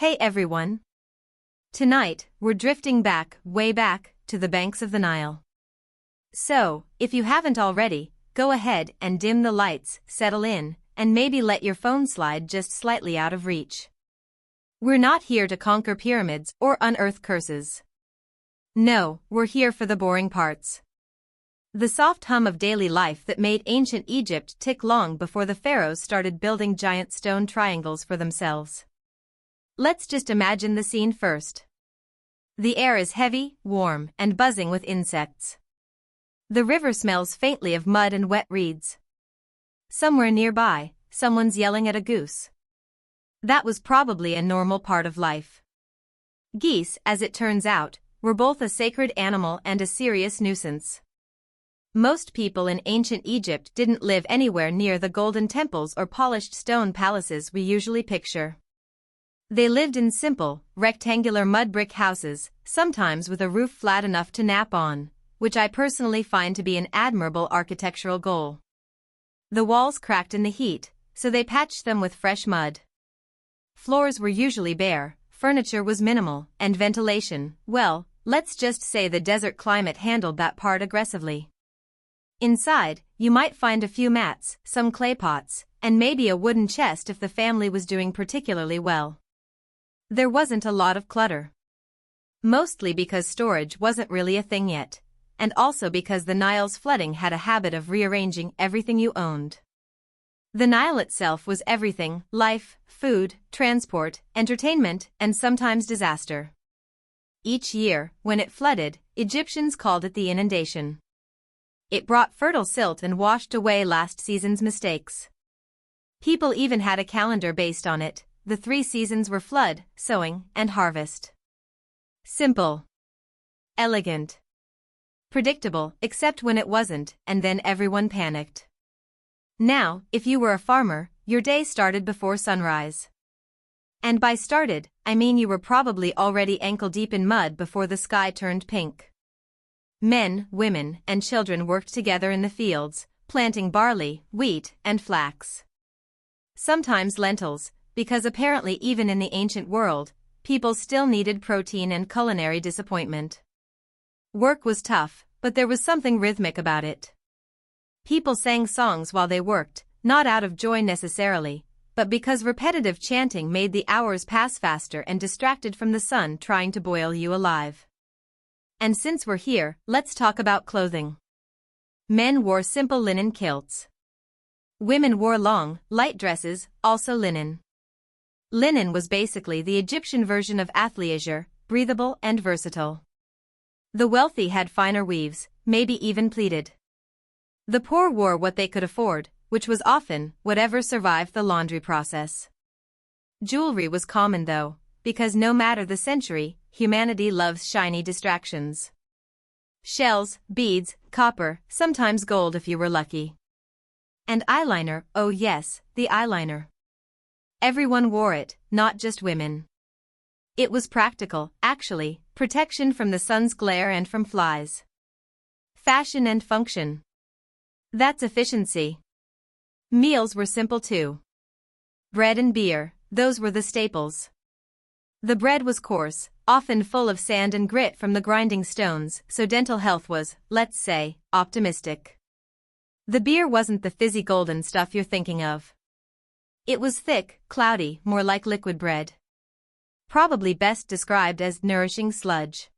Hey everyone! Tonight, we're drifting back, way back, to the banks of the Nile. So, if you haven't already, go ahead and dim the lights, settle in, and maybe let your phone slide just slightly out of reach. We're not here to conquer pyramids or unearth curses. No, we're here for the boring parts. The soft hum of daily life that made ancient Egypt tick long before the pharaohs started building giant stone triangles for themselves. Let's just imagine the scene first. The air is heavy, warm, and buzzing with insects. The river smells faintly of mud and wet reeds. Somewhere nearby, someone's yelling at a goose. That was probably a normal part of life. Geese, as it turns out, were both a sacred animal and a serious nuisance. Most people in ancient Egypt didn't live anywhere near the golden temples or polished stone palaces we usually picture. They lived in simple, rectangular mud-brick houses, sometimes with a roof flat enough to nap on, which I personally find to be an admirable architectural goal. The walls cracked in the heat, so they patched them with fresh mud. Floors were usually bare, furniture was minimal, and ventilation, well, let's just say the desert climate handled that part aggressively. Inside, you might find a few mats, some clay pots, and maybe a wooden chest if the family was doing particularly well. There wasn't a lot of clutter. Mostly because storage wasn't really a thing yet, and also because the Nile's flooding had a habit of rearranging everything you owned. The Nile itself was everything: life, food, transport, entertainment, and sometimes disaster. Each year, when it flooded, Egyptians called it the inundation. It brought fertile silt and washed away last season's mistakes. People even had a calendar based on it. The 3 seasons were flood, sowing, and harvest. Simple. Elegant. Predictable, except when it wasn't, and then everyone panicked. Now, if you were a farmer, your day started before sunrise. And by started, I mean you were probably already ankle-deep in mud before the sky turned pink. Men, women, and children worked together in the fields, planting barley, wheat, and flax. Sometimes lentils, because apparently even in the ancient world, people still needed protein and culinary disappointment. Work was tough, but there was something rhythmic about it. People sang songs while they worked, not out of joy necessarily, but because repetitive chanting made the hours pass faster and distracted from the sun trying to boil you alive. And since we're here, let's talk about clothing. Men wore simple linen kilts. Women wore long, light dresses, also linen. Linen was basically the Egyptian version of athleisure, breathable and versatile. The wealthy had finer weaves, maybe even pleated. The poor wore what they could afford, which was often whatever survived the laundry process. Jewelry was common though, because no matter the century, humanity loves shiny distractions. Shells, beads, copper, sometimes gold if you were lucky. And eyeliner, oh yes, the eyeliner. Everyone wore it, not just women. It was practical, actually, protection from the sun's glare and from flies. Fashion and function. That's efficiency. Meals were simple too. Bread and beer, those were the staples. The bread was coarse, often full of sand and grit from the grinding stones, so dental health was, let's say, optimistic. The beer wasn't the fizzy golden stuff you're thinking of. It was thick, cloudy, more like liquid bread. Probably best described as nourishing sludge.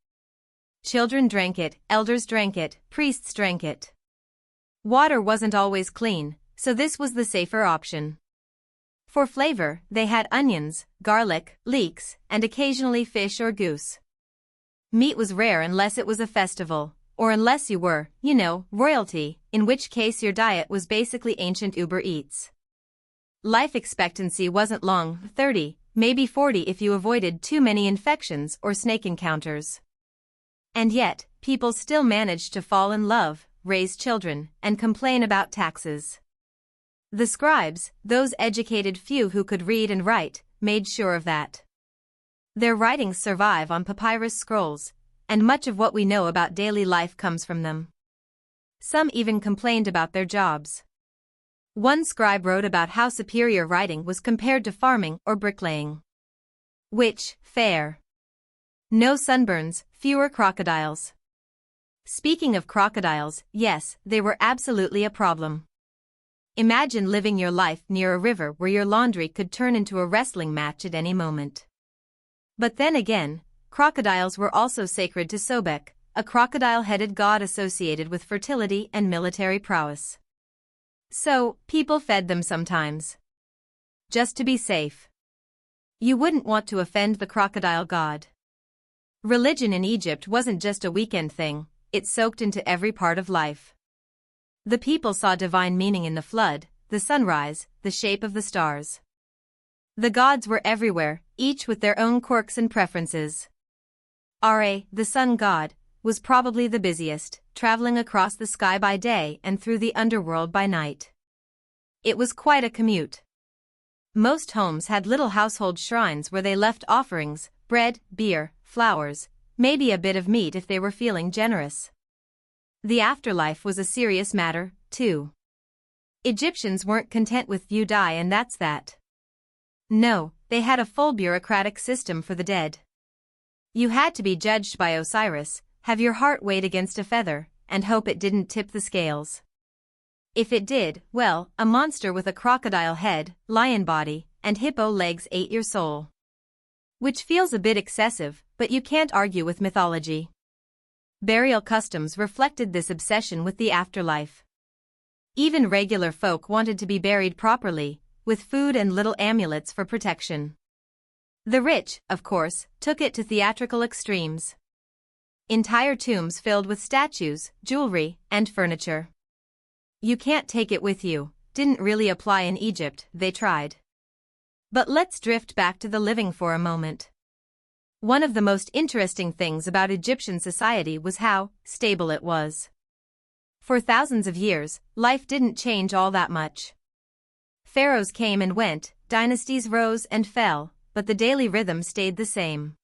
Children drank it, elders drank it, priests drank it. Water wasn't always clean, so this was the safer option. For flavor, they had onions, garlic, leeks, and occasionally fish or goose. Meat was rare unless it was a festival, or unless you were, royalty, in which case your diet was basically ancient Uber Eats. Life expectancy wasn't long, 30, maybe 40 if you avoided too many infections or snake encounters. And yet, people still managed to fall in love, raise children, and complain about taxes. The scribes, those educated few who could read and write, made sure of that. Their writings survive on papyrus scrolls, and much of what we know about daily life comes from them. Some even complained about their jobs. One scribe wrote about how superior writing was compared to farming or bricklaying. Which, fair. No sunburns, fewer crocodiles. Speaking of crocodiles, yes, they were absolutely a problem. Imagine living your life near a river where your laundry could turn into a wrestling match at any moment. But then again, crocodiles were also sacred to Sobek, a crocodile-headed god associated with fertility and military prowess. So, people fed them sometimes. Just to be safe. You wouldn't want to offend the crocodile god. Religion in Egypt wasn't just a weekend thing, it soaked into every part of life. The people saw divine meaning in the flood, the sunrise, the shape of the stars. The gods were everywhere, each with their own quirks and preferences. Ra, the sun god, was probably the busiest, traveling across the sky by day and through the underworld by night. It was quite a commute. Most homes had little household shrines where they left offerings, bread, beer, flowers, maybe a bit of meat if they were feeling generous. The afterlife was a serious matter, too. Egyptians weren't content with "you die and that's that." No, they had a full bureaucratic system for the dead. You had to be judged by Osiris, have your heart weighed against a feather, and hope it didn't tip the scales. If it did, well, a monster with a crocodile head, lion body, and hippo legs ate your soul. Which feels a bit excessive, but you can't argue with mythology. Burial customs reflected this obsession with the afterlife. Even regular folk wanted to be buried properly, with food and little amulets for protection. The rich, of course, took it to theatrical extremes. Entire tombs filled with statues, jewelry, and furniture. "You can't take it with you" didn't really apply in Egypt, they tried. But let's drift back to the living for a moment. One of the most interesting things about Egyptian society was how stable it was. For thousands of years, life didn't change all that much. Pharaohs came and went, dynasties rose and fell, but the daily rhythm stayed the same.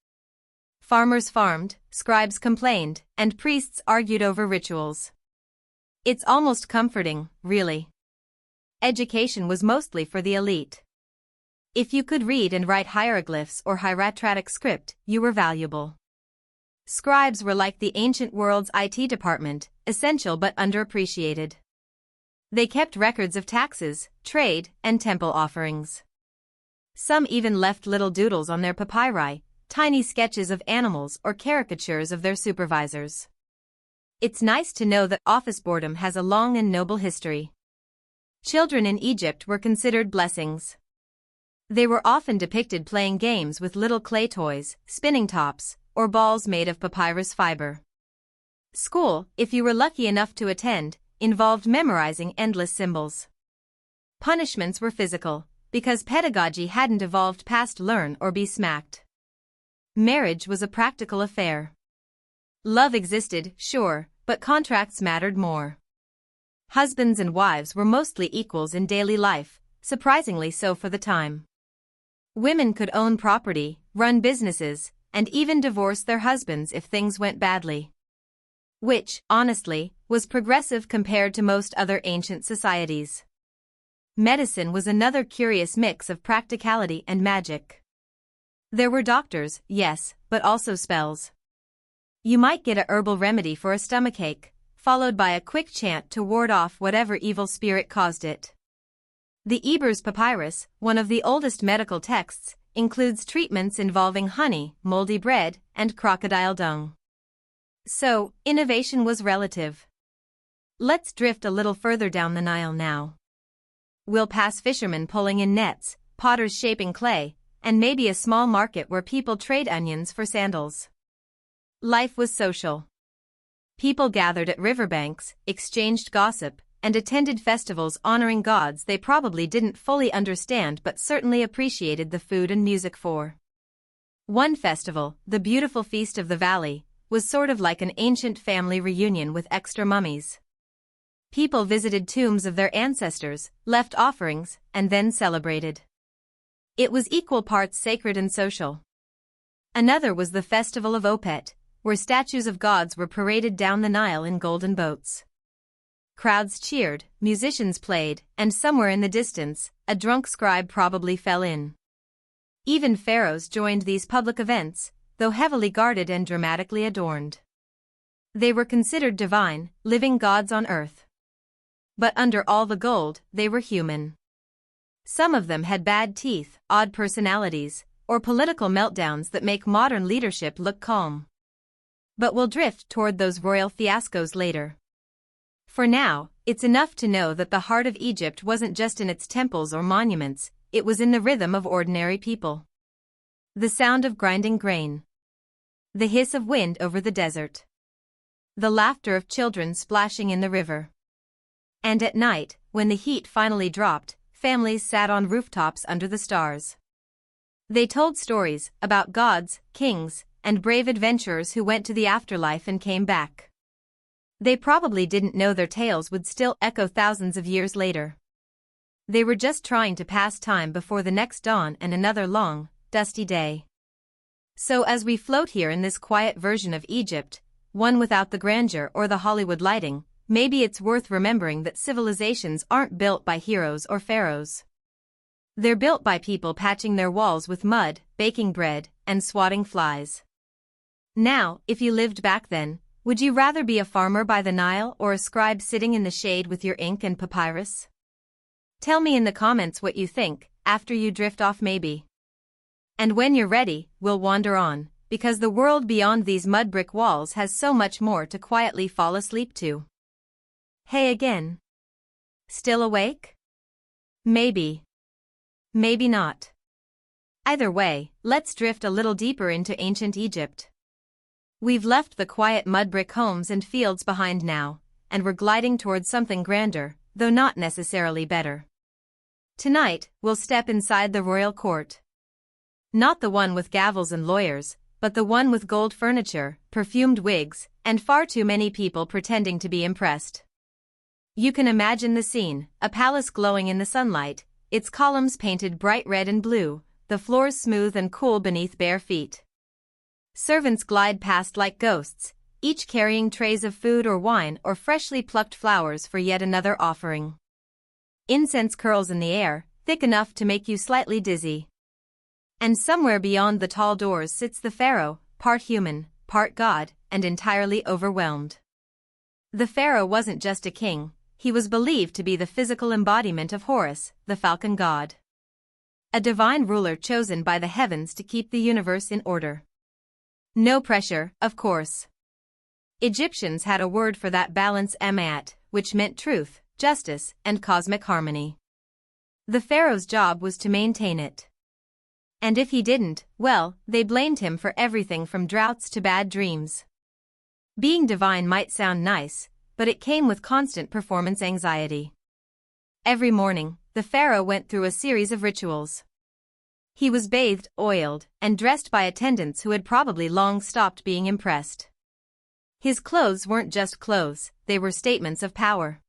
Farmers farmed, scribes complained, and priests argued over rituals. It's almost comforting, really. Education was mostly for the elite. If you could read and write hieroglyphs or hieratic script, you were valuable. Scribes were like the ancient world's IT department, essential but underappreciated. They kept records of taxes, trade, and temple offerings. Some even left little doodles on their papyri, tiny sketches of animals or caricatures of their supervisors. It's nice to know that office boredom has a long and noble history. Children in Egypt were considered blessings. They were often depicted playing games with little clay toys, spinning tops, or balls made of papyrus fiber. School, if you were lucky enough to attend, involved memorizing endless symbols. Punishments were physical, because pedagogy hadn't evolved past learn or be smacked. Marriage was a practical affair. Love existed, sure, but contracts mattered more. Husbands and wives were mostly equals in daily life, surprisingly so for the time. Women could own property, run businesses, and even divorce their husbands if things went badly. Which, honestly, was progressive compared to most other ancient societies. Medicine was another curious mix of practicality and magic. There were doctors, yes, but also spells. You might get a herbal remedy for a stomachache, followed by a quick chant to ward off whatever evil spirit caused it. The Ebers Papyrus, one of the oldest medical texts, includes treatments involving honey, moldy bread, and crocodile dung. So, innovation was relative. Let's drift a little further down the Nile now. We'll pass fishermen pulling in nets, potters shaping clay, and maybe a small market where people trade onions for sandals. Life was social. People gathered at riverbanks, exchanged gossip, and attended festivals honoring gods they probably didn't fully understand but certainly appreciated the food and music for. One festival, the Beautiful Feast of the Valley, was sort of like an ancient family reunion with extra mummies. People visited tombs of their ancestors, left offerings, and then celebrated. It was equal parts sacred and social. Another was the Festival of Opet, where statues of gods were paraded down the Nile in golden boats. Crowds cheered, musicians played, and somewhere in the distance, a drunk scribe probably fell in. Even pharaohs joined these public events, though heavily guarded and dramatically adorned. They were considered divine, living gods on earth. But under all the gold, they were human. Some of them had bad teeth, odd personalities, or political meltdowns that make modern leadership look calm. But we'll drift toward those royal fiascos later. For now, it's enough to know that the heart of Egypt wasn't just in its temples or monuments, it was in the rhythm of ordinary people. The sound of grinding grain. The hiss of wind over the desert. The laughter of children splashing in the river. And at night, when the heat finally dropped, families sat on rooftops under the stars. They told stories about gods, kings, and brave adventurers who went to the afterlife and came back. They probably didn't know their tales would still echo thousands of years later. They were just trying to pass time before the next dawn and another long, dusty day. So as we float here in this quiet version of Egypt, one without the grandeur or the Hollywood lighting, maybe it's worth remembering that civilizations aren't built by heroes or pharaohs. They're built by people patching their walls with mud, baking bread, and swatting flies. Now, if you lived back then, would you rather be a farmer by the Nile or a scribe sitting in the shade with your ink and papyrus? Tell me in the comments what you think, after you drift off maybe. And when you're ready, we'll wander on, because the world beyond these mudbrick walls has so much more to quietly fall asleep to. Hey again. Still awake? Maybe. Maybe not. Either way, let's drift a little deeper into ancient Egypt. We've left the quiet mudbrick homes and fields behind now, and we're gliding towards something grander, though not necessarily better. Tonight, we'll step inside the royal court. Not the one with gavels and lawyers, but the one with gold furniture, perfumed wigs, and far too many people pretending to be impressed. You can imagine the scene, a palace glowing in the sunlight, its columns painted bright red and blue, the floors smooth and cool beneath bare feet. Servants glide past like ghosts, each carrying trays of food or wine or freshly plucked flowers for yet another offering. Incense curls in the air, thick enough to make you slightly dizzy. And somewhere beyond the tall doors sits the pharaoh, part human, part god, and entirely overwhelmed. The pharaoh wasn't just a king, he was believed to be the physical embodiment of Horus, the falcon god. A divine ruler chosen by the heavens to keep the universe in order. No pressure, of course. Egyptians had a word for that balance emat, which meant truth, justice, and cosmic harmony. The pharaoh's job was to maintain it. And if he didn't, well, they blamed him for everything from droughts to bad dreams. Being divine might sound nice, but it came with constant performance anxiety. Every morning, the pharaoh went through a series of rituals. He was bathed, oiled, and dressed by attendants who had probably long stopped being impressed. His clothes weren't just clothes, they were statements of power.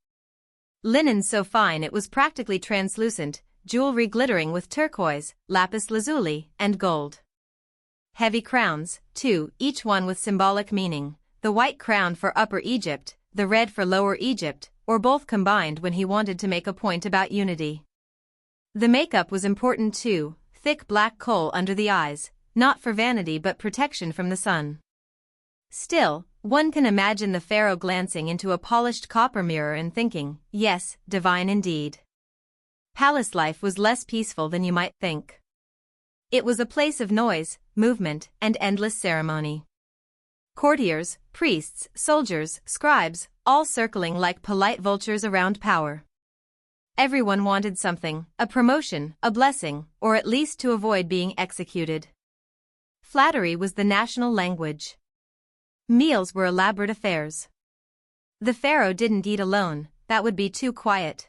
Linen so fine it was practically translucent, jewelry glittering with turquoise, lapis lazuli, and gold. Heavy crowns, too, each one with symbolic meaning, the white crown for Upper Egypt, the red for Lower Egypt, or both combined when he wanted to make a point about unity. The makeup was important too, thick black kohl under the eyes, not for vanity but protection from the sun. Still, one can imagine the pharaoh glancing into a polished copper mirror and thinking, yes, divine indeed. Palace life was less peaceful than you might think. It was a place of noise, movement, and endless ceremony. Courtiers, priests, soldiers, scribes, all circling like polite vultures around power. Everyone wanted something, a promotion, a blessing, or at least to avoid being executed. Flattery was the national language. Meals were elaborate affairs. The pharaoh didn't eat alone, that would be too quiet.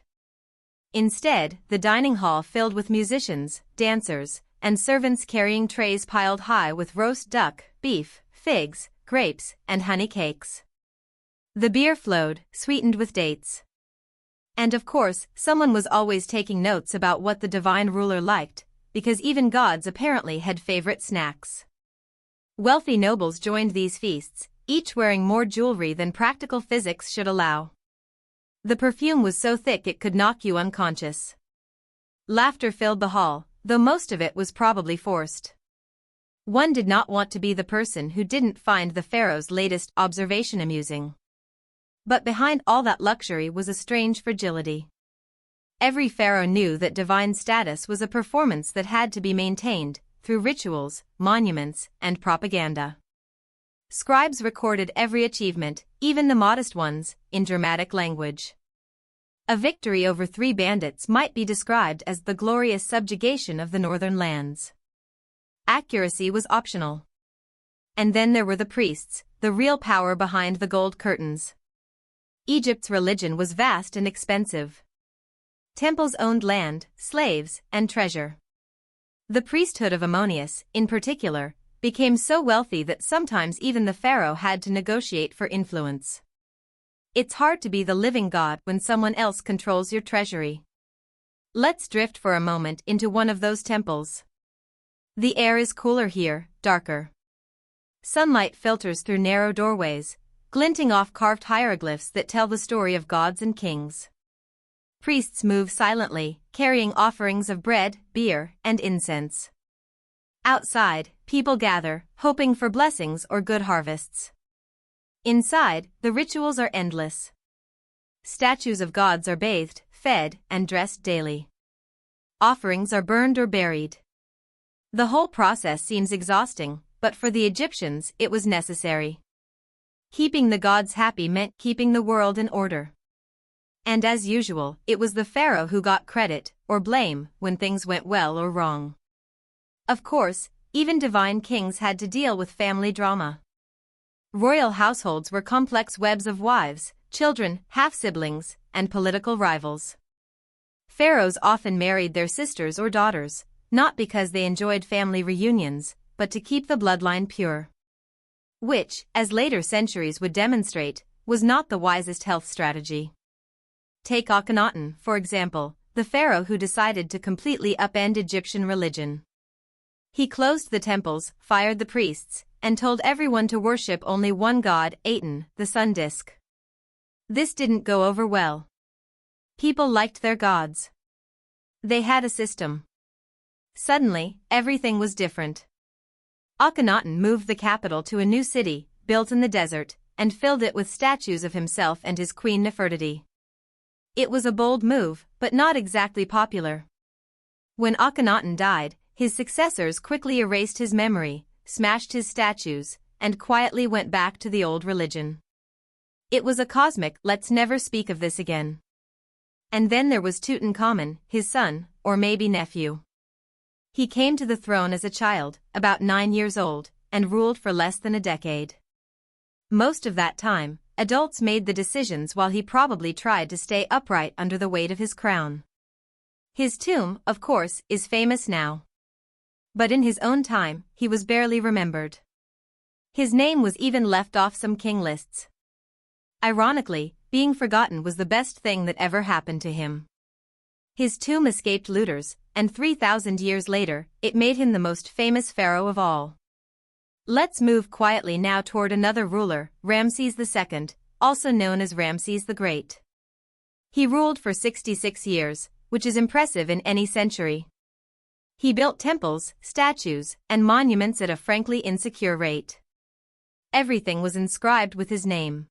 Instead, the dining hall filled with musicians, dancers, and servants carrying trays piled high with roast duck, beef, figs, grapes, and honey cakes. The beer flowed, sweetened with dates. And of course, someone was always taking notes about what the divine ruler liked, because even gods apparently had favorite snacks. Wealthy nobles joined these feasts, each wearing more jewelry than practical physics should allow. The perfume was so thick it could knock you unconscious. Laughter filled the hall, though most of it was probably forced. One did not want to be the person who didn't find the pharaoh's latest observation amusing. But behind all that luxury was a strange fragility. Every pharaoh knew that divine status was a performance that had to be maintained through rituals, monuments, and propaganda. Scribes recorded every achievement, even the modest ones, in dramatic language. A victory over 3 bandits might be described as the glorious subjugation of the northern lands. Accuracy was optional. And then there were the priests, the real power behind the gold curtains. Egypt's religion was vast and expensive. Temples owned land, slaves, and treasure. The priesthood of Ammonius, in particular, became so wealthy that sometimes even the pharaoh had to negotiate for influence. It's hard to be the living god when someone else controls your treasury. Let's drift for a moment into one of those temples. The air is cooler here, darker. Sunlight filters through narrow doorways, glinting off carved hieroglyphs that tell the story of gods and kings. Priests move silently, carrying offerings of bread, beer, and incense. Outside, people gather, hoping for blessings or good harvests. Inside, the rituals are endless. Statues of gods are bathed, fed, and dressed daily. Offerings are burned or buried. The whole process seems exhausting, but for the Egyptians it was necessary. Keeping the gods happy meant keeping the world in order. And as usual, it was the pharaoh who got credit, or blame, when things went well or wrong. Of course, even divine kings had to deal with family drama. Royal households were complex webs of wives, children, half-siblings, and political rivals. Pharaohs often married their sisters or daughters, not because they enjoyed family reunions, but to keep the bloodline pure. Which, as later centuries would demonstrate, was not the wisest health strategy. Take Akhenaten, for example, the pharaoh who decided to completely upend Egyptian religion. He closed the temples, fired the priests, and told everyone to worship only one god, Aten, the sun disk. This didn't go over well. People liked their gods. They had a system. Suddenly, everything was different. Akhenaten moved the capital to a new city, built in the desert, and filled it with statues of himself and his queen Nefertiti. It was a bold move, but not exactly popular. When Akhenaten died, his successors quickly erased his memory, smashed his statues, and quietly went back to the old religion. It was a cosmic "let's never speak of this again." And then there was Tutankhamun, his son, or maybe nephew. He came to the throne as a child, about 9 years old, and ruled for less than a decade. Most of that time, adults made the decisions while he probably tried to stay upright under the weight of his crown. His tomb, of course, is famous now. But in his own time, he was barely remembered. His name was even left off some king lists. Ironically, being forgotten was the best thing that ever happened to him. His tomb escaped looters, and 3,000 years later, it made him the most famous pharaoh of all. Let's move quietly now toward another ruler, Ramses II, also known as Ramses the Great. He ruled for 66 years, which is impressive in any century. He built temples, statues, and monuments at a frankly insecure rate. Everything was inscribed with his name.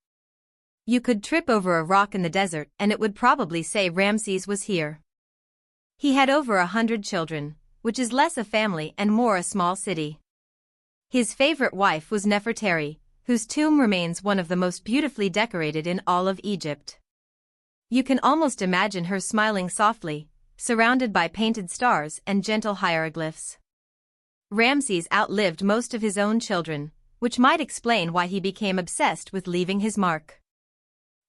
You could trip over a rock in the desert and it would probably say Ramses was here. He had over 100 children, which is less a family and more a small city. His favorite wife was Nefertari, whose tomb remains one of the most beautifully decorated in all of Egypt. You can almost imagine her smiling softly, surrounded by painted stars and gentle hieroglyphs. Ramses outlived most of his own children, which might explain why he became obsessed with leaving his mark.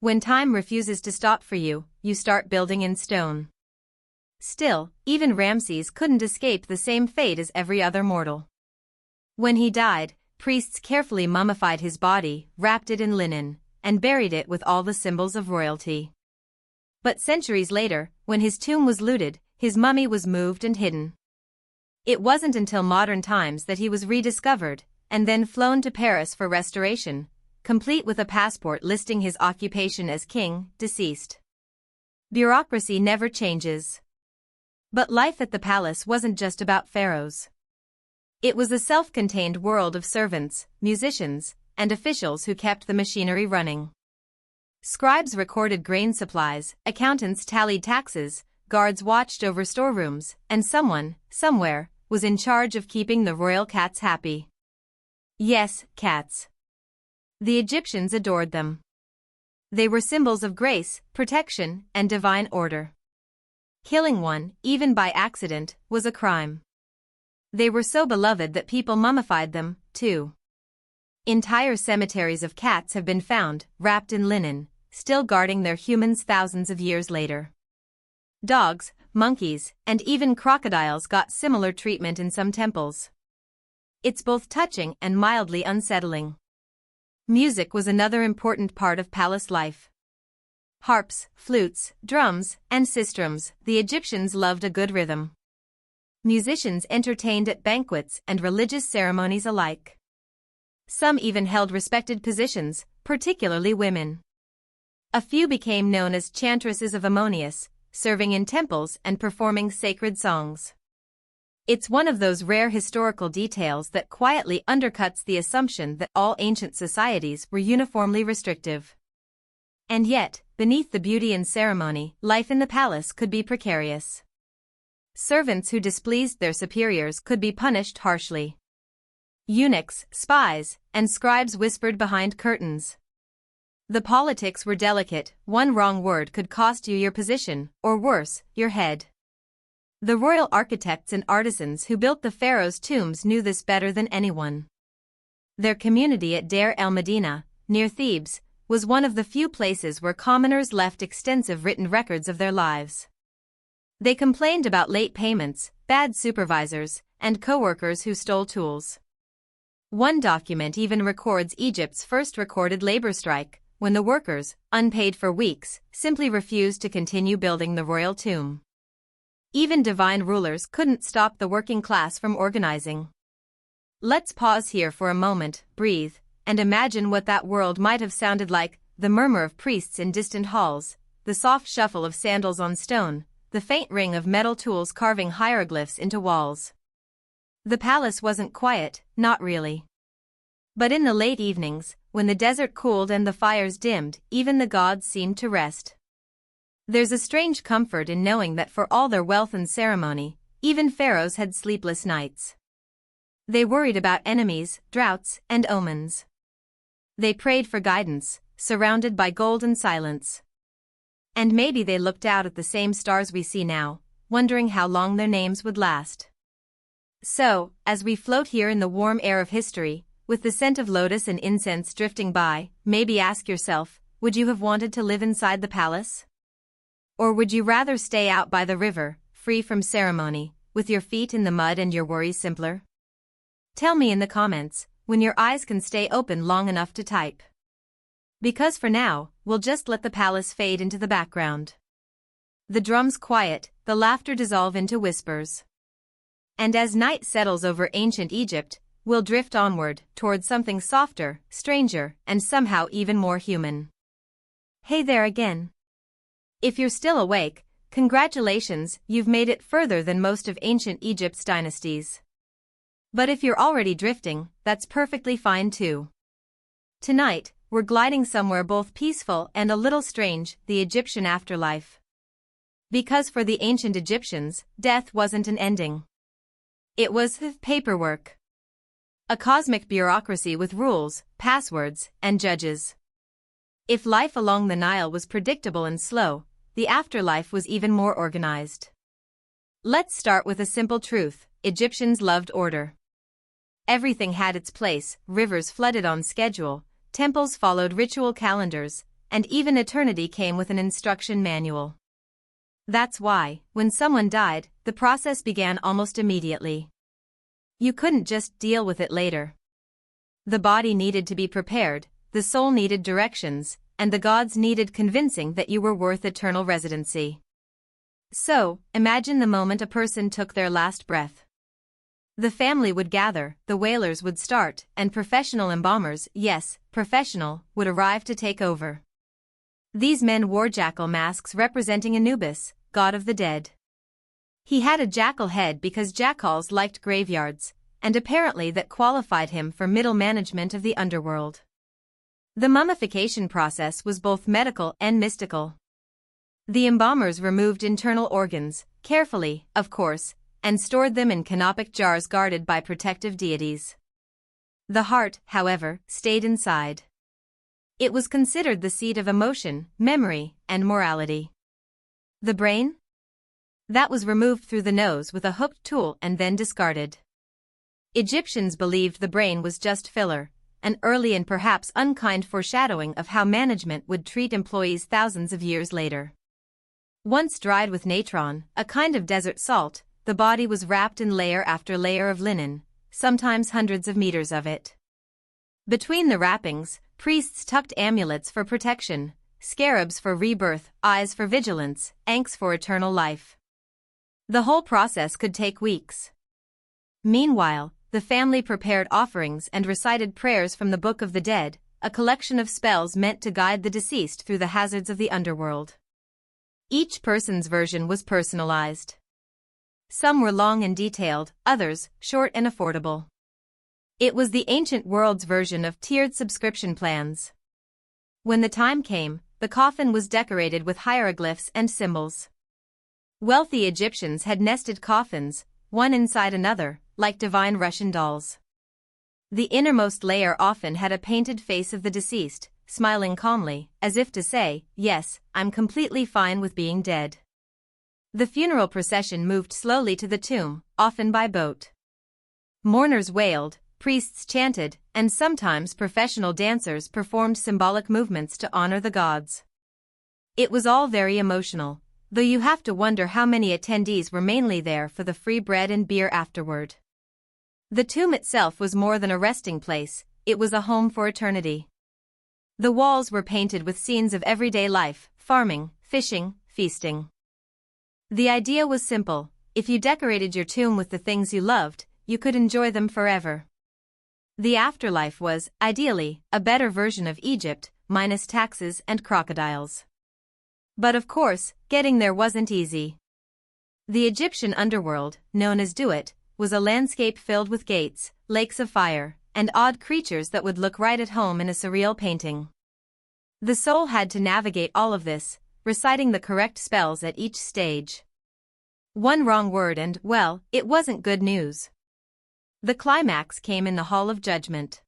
When time refuses to stop for you, you start building in stone. Still, even Ramses couldn't escape the same fate as every other mortal. When he died, priests carefully mummified his body, wrapped it in linen, and buried it with all the symbols of royalty. But centuries later, when his tomb was looted, his mummy was moved and hidden. It wasn't until modern times that he was rediscovered, and then flown to Paris for restoration, complete with a passport listing his occupation as king, deceased. Bureaucracy never changes. But life at the palace wasn't just about pharaohs. It was a self-contained world of servants, musicians, and officials who kept the machinery running. Scribes recorded grain supplies, accountants tallied taxes, guards watched over storerooms, and someone, somewhere, was in charge of keeping the royal cats happy. Yes, cats. The Egyptians adored them. They were symbols of grace, protection, and divine order. Killing one, even by accident, was a crime. They were so beloved that people mummified them, too. Entire cemeteries of cats have been found, wrapped in linen, still guarding their humans thousands of years later. Dogs, monkeys, and even crocodiles got similar treatment in some temples. It's both touching and mildly unsettling. Music was another important part of palace life. Harps, flutes, drums, and sistrums, the Egyptians loved a good rhythm. Musicians entertained at banquets and religious ceremonies alike. Some even held respected positions, particularly women. A few became known as chantresses of Ammonius, serving in temples and performing sacred songs. It's one of those rare historical details that quietly undercuts the assumption that all ancient societies were uniformly restrictive. And yet, beneath the beauty and ceremony, life in the palace could be precarious. Servants who displeased their superiors could be punished harshly. Eunuchs, spies, and scribes whispered behind curtains. The politics were delicate, one wrong word could cost you your position, or worse, your head. The royal architects and artisans who built the pharaohs' tombs knew this better than anyone. Their community at Deir el-Medina, near Thebes, was one of the few places where commoners left extensive written records of their lives. They complained about late payments, bad supervisors, and co-workers who stole tools. One document even records Egypt's first recorded labor strike, when the workers, unpaid for weeks, simply refused to continue building the royal tomb. Even divine rulers couldn't stop the working class from organizing. Let's pause here for a moment, breathe, and imagine what that world might have sounded like: the murmur of priests in distant halls, the soft shuffle of sandals on stone, the faint ring of metal tools carving hieroglyphs into walls. The palace wasn't quiet, not really. But in the late evenings, when the desert cooled and the fires dimmed, even the gods seemed to rest. There's a strange comfort in knowing that for all their wealth and ceremony, even pharaohs had sleepless nights. They worried about enemies, droughts, and omens. They prayed for guidance, surrounded by golden silence. And maybe they looked out at the same stars we see now, wondering how long their names would last. So, as we float here in the warm air of history, with the scent of lotus and incense drifting by, maybe ask yourself, would you have wanted to live inside the palace? Or would you rather stay out by the river, free from ceremony, with your feet in the mud and your worries simpler? Tell me in the comments, when your eyes can stay open long enough to type. Because for now, we'll just let the palace fade into the background. The drums quiet, the laughter dissolve into whispers. And as night settles over ancient Egypt, we'll drift onward, towards something softer, stranger, and somehow even more human. Hey there again. If you're still awake, congratulations, you've made it further than most of ancient Egypt's dynasties. But if you're already drifting, that's perfectly fine too. Tonight, we're gliding somewhere both peaceful and a little strange, the Egyptian afterlife. Because for the ancient Egyptians, death wasn't an ending. It was paperwork. A cosmic bureaucracy with rules, passwords, and judges. If life along the Nile was predictable and slow, the afterlife was even more organized. Let's start with a simple truth: Egyptians loved order. Everything had its place, rivers flooded on schedule, temples followed ritual calendars, and even eternity came with an instruction manual. That's why, when someone died, the process began almost immediately. You couldn't just deal with it later. The body needed to be prepared, the soul needed directions, and the gods needed convincing that you were worth eternal residency. So, imagine the moment a person took their last breath. The family would gather, the wailers would start, and professional embalmers, yes, professional, would arrive to take over. These men wore jackal masks representing Anubis, god of the dead. He had a jackal head because jackals liked graveyards, and apparently that qualified him for middle management of the underworld. The mummification process was both medical and mystical. The embalmers removed internal organs, carefully, of course, and stored them in canopic jars guarded by protective deities. The heart, however, stayed inside. It was considered the seat of emotion, memory, and morality. The brain? That was removed through the nose with a hooked tool and then discarded. Egyptians believed the brain was just filler, an early and perhaps unkind foreshadowing of how management would treat employees thousands of years later. Once dried with natron, a kind of desert salt, the body was wrapped in layer after layer of linen, sometimes hundreds of meters of it. Between the wrappings, priests tucked amulets for protection, scarabs for rebirth, eyes for vigilance, ankhs for eternal life. The whole process could take weeks. Meanwhile, the family prepared offerings and recited prayers from the Book of the Dead, a collection of spells meant to guide the deceased through the hazards of the underworld. Each person's version was personalized. Some were long and detailed, others short and affordable. It was the ancient world's version of tiered subscription plans. When the time came, the coffin was decorated with hieroglyphs and symbols. Wealthy Egyptians had nested coffins, one inside another, like divine Russian dolls. The innermost layer often had a painted face of the deceased, smiling calmly, as if to say, "Yes, I'm completely fine with being dead." The funeral procession moved slowly to the tomb, often by boat. Mourners wailed, priests chanted, and sometimes professional dancers performed symbolic movements to honor the gods. It was all very emotional, though you have to wonder how many attendees were mainly there for the free bread and beer afterward. The tomb itself was more than a resting place, it was a home for eternity. The walls were painted with scenes of everyday life, farming, fishing, feasting. The idea was simple: if you decorated your tomb with the things you loved, you could enjoy them forever. The afterlife was, ideally, a better version of Egypt, minus taxes and crocodiles. But of course, getting there wasn't easy. The Egyptian underworld, known as Duat, was a landscape filled with gates, lakes of fire, and odd creatures that would look right at home in a surreal painting. The soul had to navigate all of this, reciting the correct spells at each stage. One wrong word and, well, it wasn't good news. The climax came in the Hall of Judgment.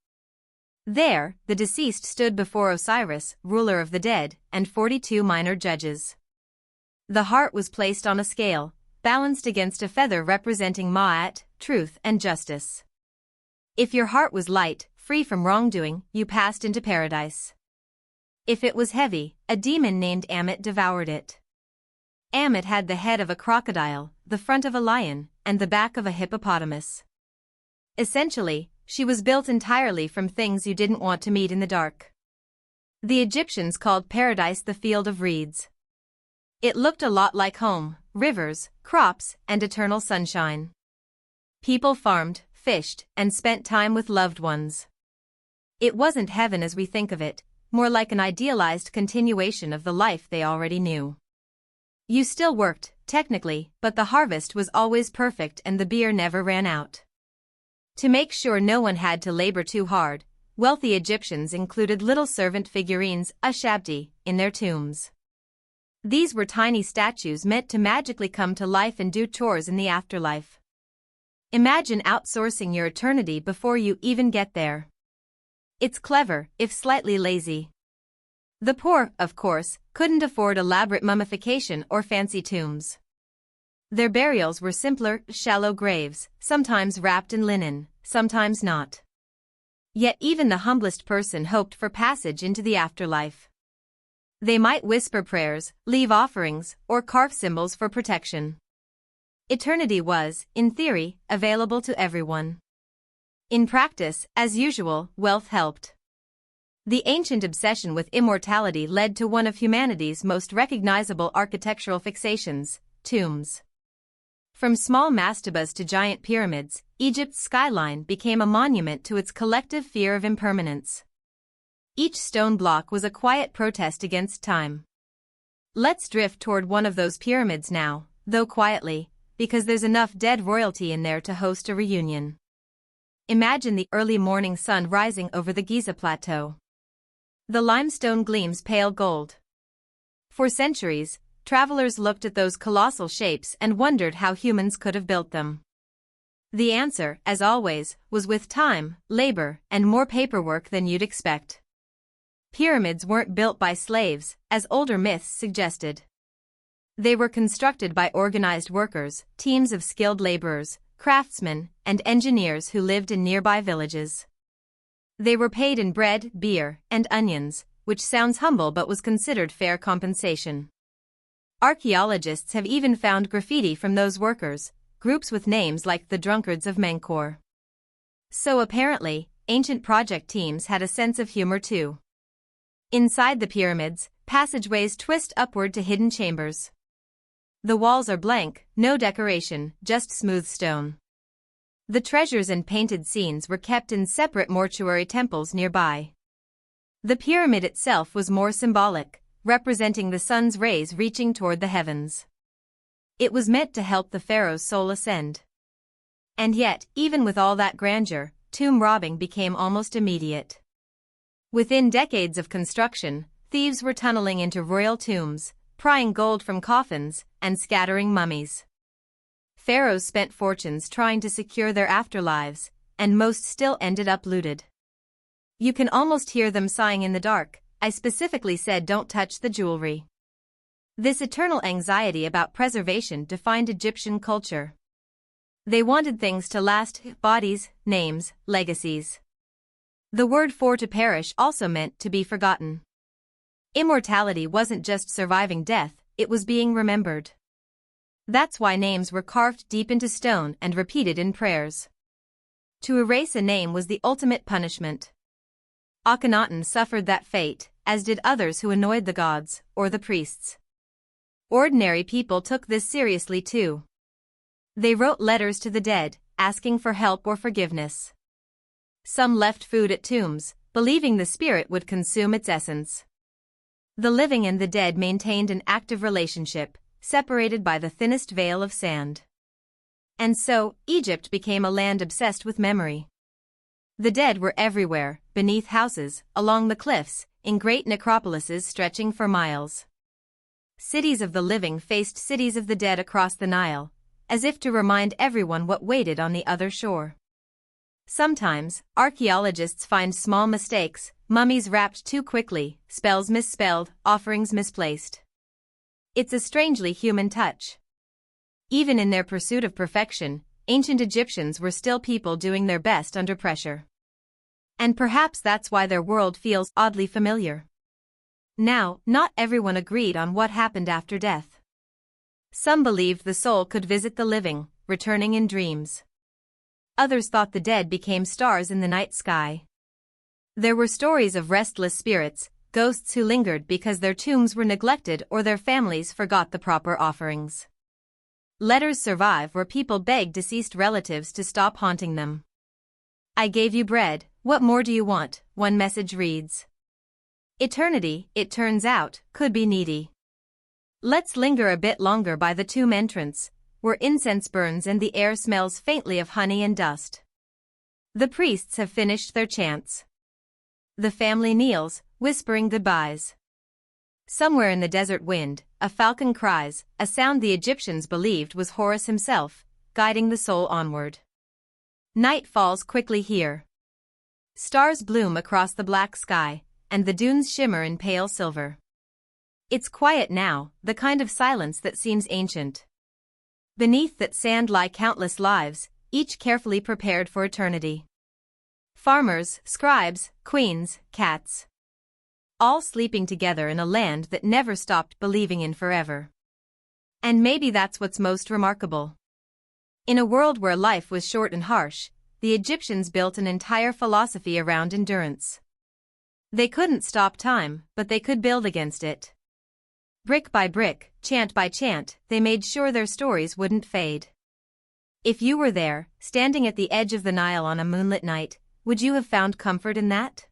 There, the deceased stood before Osiris, ruler of the dead, and 42 minor judges. The heart was placed on a scale, balanced against a feather representing Ma'at, truth and justice. If your heart was light, free from wrongdoing, you passed into paradise. If it was heavy, a demon named Ammit devoured it. Ammit had the head of a crocodile, the front of a lion, and the back of a hippopotamus. Essentially, she was built entirely from things you didn't want to meet in the dark. The Egyptians called paradise the field of reeds. It looked a lot like home, rivers, crops, and eternal sunshine. People farmed, fished, and spent time with loved ones. It wasn't heaven as we think of it, more like an idealized continuation of the life they already knew. You still worked, technically, but the harvest was always perfect and the beer never ran out. To make sure no one had to labor too hard, wealthy Egyptians included little servant figurines, ashabti, in their tombs. These were tiny statues meant to magically come to life and do chores in the afterlife. Imagine outsourcing your eternity before you even get there. It's clever, if slightly lazy. The poor, of course, couldn't afford elaborate mummification or fancy tombs. Their burials were simpler, shallow graves, sometimes wrapped in linen, sometimes not. Yet even the humblest person hoped for passage into the afterlife. They might whisper prayers, leave offerings, or carve symbols for protection. Eternity was, in theory, available to everyone. In practice, as usual, wealth helped. The ancient obsession with immortality led to one of humanity's most recognizable architectural fixations: tombs. From small mastabas to giant pyramids, Egypt's skyline became a monument to its collective fear of impermanence. Each stone block was a quiet protest against time. Let's drift toward one of those pyramids now, though quietly, because there's enough dead royalty in there to host a reunion. Imagine the early morning sun rising over the Giza Plateau. The limestone gleams pale gold. For centuries, travelers looked at those colossal shapes and wondered how humans could have built them. The answer, as always, was with time, labor, and more paperwork than you'd expect. Pyramids weren't built by slaves, as older myths suggested. They were constructed by organized workers, teams of skilled laborers, craftsmen, and engineers who lived in nearby villages. They were paid in bread, beer, and onions, which sounds humble but was considered fair compensation. Archaeologists have even found graffiti from those workers, groups with names like the Drunkards of Menkor. So apparently, ancient project teams had a sense of humor too. Inside the pyramids, passageways twist upward to hidden chambers. The walls are blank, no decoration, just smooth stone. The treasures and painted scenes were kept in separate mortuary temples nearby. The pyramid itself was more symbolic, representing the sun's rays reaching toward the heavens. It was meant to help the pharaoh's soul ascend. And yet, even with all that grandeur, tomb robbing became almost immediate. Within decades of construction, thieves were tunneling into royal tombs, prying gold from coffins, and scattering mummies. Pharaohs spent fortunes trying to secure their afterlives, and most still ended up looted. You can almost hear them sighing in the dark, "I specifically said don't touch the jewelry." This eternal anxiety about preservation defined Egyptian culture. They wanted things to last: bodies, names, legacies. The word for to perish also meant to be forgotten. Immortality wasn't just surviving death, it was being remembered. That's why names were carved deep into stone and repeated in prayers. To erase a name was the ultimate punishment. Akhenaten suffered that fate, as did others who annoyed the gods, or the priests. Ordinary people took this seriously too. They wrote letters to the dead, asking for help or forgiveness. Some left food at tombs, believing the spirit would consume its essence. The living and the dead maintained an active relationship, separated by the thinnest veil of sand. And so, Egypt became a land obsessed with memory. The dead were everywhere, beneath houses, along the cliffs, in great necropolises stretching for miles. Cities of the living faced cities of the dead across the Nile, as if to remind everyone what waited on the other shore. Sometimes, archaeologists find small mistakes: mummies wrapped too quickly, spells misspelled, offerings misplaced. It's a strangely human touch. Even in their pursuit of perfection, ancient Egyptians were still people doing their best under pressure. And perhaps that's why their world feels oddly familiar. Now, not everyone agreed on what happened after death. Some believed the soul could visit the living, returning in dreams. Others thought the dead became stars in the night sky. There were stories of restless spirits, ghosts who lingered because their tombs were neglected or their families forgot the proper offerings. Letters survive where people begged deceased relatives to stop haunting them. "I gave you bread, what more do you want?" one message reads. Eternity, it turns out, could be needy. Let's linger a bit longer by the tomb entrance, where incense burns and the air smells faintly of honey and dust. The priests have finished their chants. The family kneels, whispering goodbyes. Somewhere in the desert wind, a falcon cries, a sound the Egyptians believed was Horus himself, guiding the soul onward. Night falls quickly here. Stars bloom across the black sky, and the dunes shimmer in pale silver. It's quiet now, the kind of silence that seems ancient. Beneath that sand lie countless lives, each carefully prepared for eternity. Farmers, scribes, queens, cats. All sleeping together in a land that never stopped believing in forever. And maybe that's what's most remarkable. In a world where life was short and harsh, the Egyptians built an entire philosophy around endurance. They couldn't stop time, but they could build against it. Brick by brick, chant by chant, they made sure their stories wouldn't fade. If you were there, standing at the edge of the Nile on a moonlit night, would you have found comfort in that?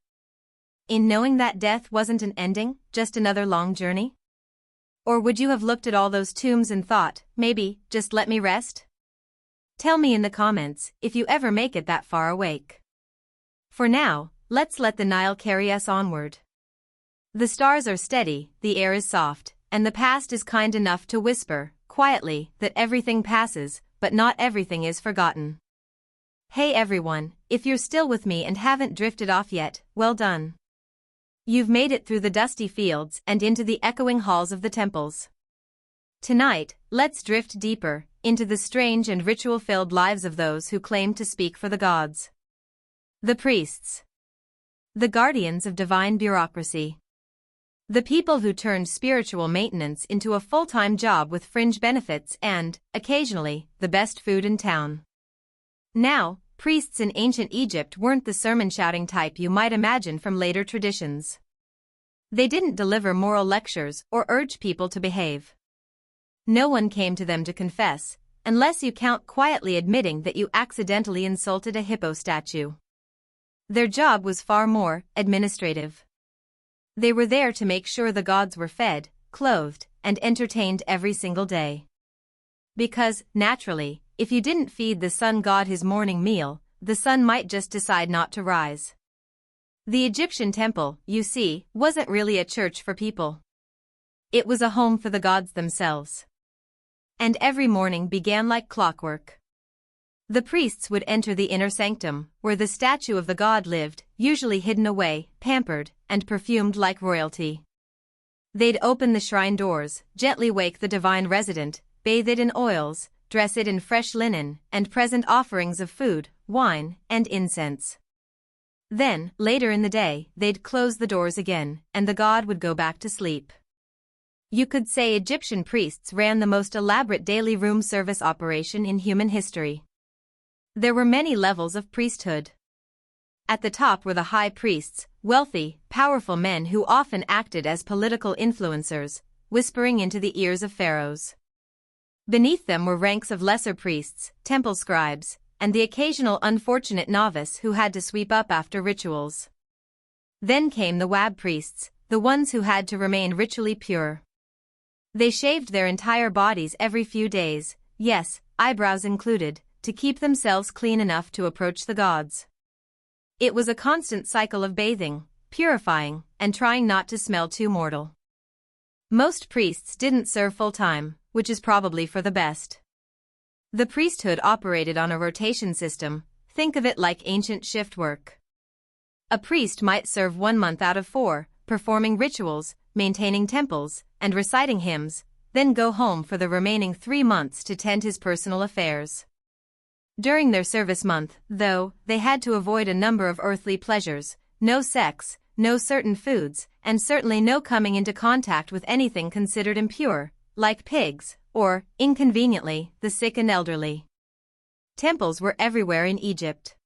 In knowing that death wasn't an ending, just another long journey? Or would you have looked at all those tombs and thought, maybe, just let me rest? Tell me in the comments if you ever make it that far awake. For now, let's let the Nile carry us onward. The stars are steady, the air is soft, and the past is kind enough to whisper, quietly, that everything passes, but not everything is forgotten. Hey everyone, if you're still with me and haven't drifted off yet, well done. You've made it through the dusty fields and into the echoing halls of the temples. Tonight, let's drift deeper, into the strange and ritual-filled lives of those who claim to speak for the gods. The priests. The guardians of divine bureaucracy. The people who turned spiritual maintenance into a full-time job with fringe benefits and, occasionally, the best food in town. Now, priests in ancient Egypt weren't the sermon-shouting type you might imagine from later traditions. They didn't deliver moral lectures or urge people to behave. No one came to them to confess, unless you count quietly admitting that you accidentally insulted a hippo statue. Their job was far more administrative. They were there to make sure the gods were fed, clothed, and entertained every single day. Because, naturally, if you didn't feed the sun god his morning meal, the sun might just decide not to rise. The Egyptian temple, you see, wasn't really a church for people. It was a home for the gods themselves. And every morning began like clockwork. The priests would enter the inner sanctum, where the statue of the god lived, usually hidden away, pampered, and perfumed like royalty. They'd open the shrine doors, gently wake the divine resident, bathe it in oils, dress it in fresh linen, and present offerings of food, wine, and incense. Then, later in the day, they'd close the doors again, and the god would go back to sleep. You could say Egyptian priests ran the most elaborate daily room service operation in human history. There were many levels of priesthood. At the top were the high priests, wealthy, powerful men who often acted as political influencers, whispering into the ears of pharaohs. Beneath them were ranks of lesser priests, temple scribes, and the occasional unfortunate novice who had to sweep up after rituals. Then came the wab priests, the ones who had to remain ritually pure. They shaved their entire bodies every few days, yes, eyebrows included, to keep themselves clean enough to approach the gods. It was a constant cycle of bathing, purifying, and trying not to smell too mortal. Most priests didn't serve full-time, which is probably for the best. The priesthood operated on a rotation system, think of it like ancient shift work. A priest might serve 1 month out of 4, performing rituals, maintaining temples, and reciting hymns, then go home for the remaining 3 months to tend his personal affairs. During their service month, though, they had to avoid a number of earthly pleasures, no sex, no certain foods, and certainly no coming into contact with anything considered impure, like pigs, or, inconveniently, the sick and elderly. Temples were everywhere in Egypt.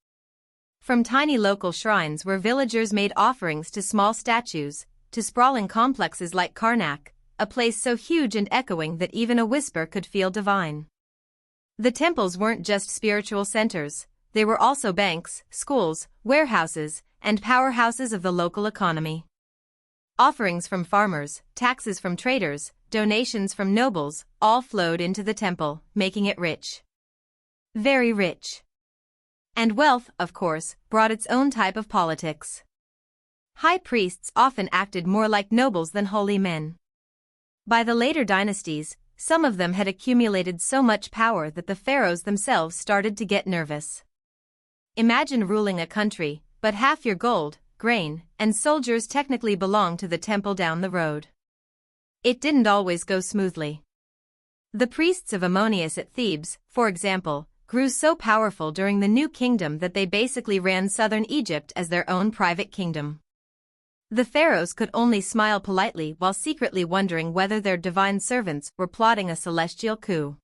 From tiny local shrines where villagers made offerings to small statues, to sprawling complexes like Karnak, a place so huge and echoing that even a whisper could feel divine. The temples weren't just spiritual centers, they were also banks, schools, warehouses, and powerhouses of the local economy. Offerings from farmers, taxes from traders, donations from nobles, all flowed into the temple, making it rich. Very rich. And wealth, of course, brought its own type of politics. High priests often acted more like nobles than holy men. By the later dynasties, some of them had accumulated so much power that the pharaohs themselves started to get nervous. Imagine ruling a country, but half your gold, grain, and soldiers technically belong to the temple down the road. It didn't always go smoothly. The priests of Ammonius at Thebes, for example, grew so powerful during the New Kingdom that they basically ran southern Egypt as their own private kingdom. The pharaohs could only smile politely while secretly wondering whether their divine servants were plotting a celestial coup.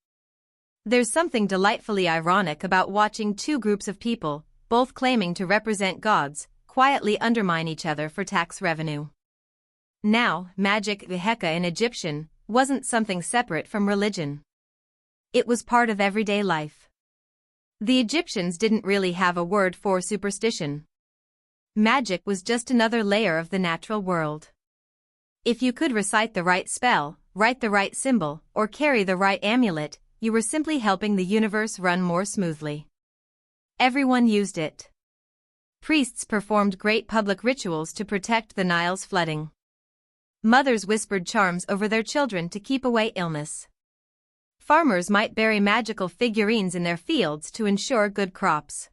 There's something delightfully ironic about watching 2 groups of people, both claiming to represent gods, quietly undermine each other for tax revenue. Now, magic viheka in Egyptian wasn't something separate from religion. It was part of everyday life. The Egyptians didn't really have a word for superstition. Magic was just another layer of the natural world. If you could recite the right spell, write the right symbol, or carry the right amulet, you were simply helping the universe run more smoothly. Everyone used it. Priests performed great public rituals to protect the Nile's flooding. Mothers whispered charms over their children to keep away illness. Farmers might bury magical figurines in their fields to ensure good crops.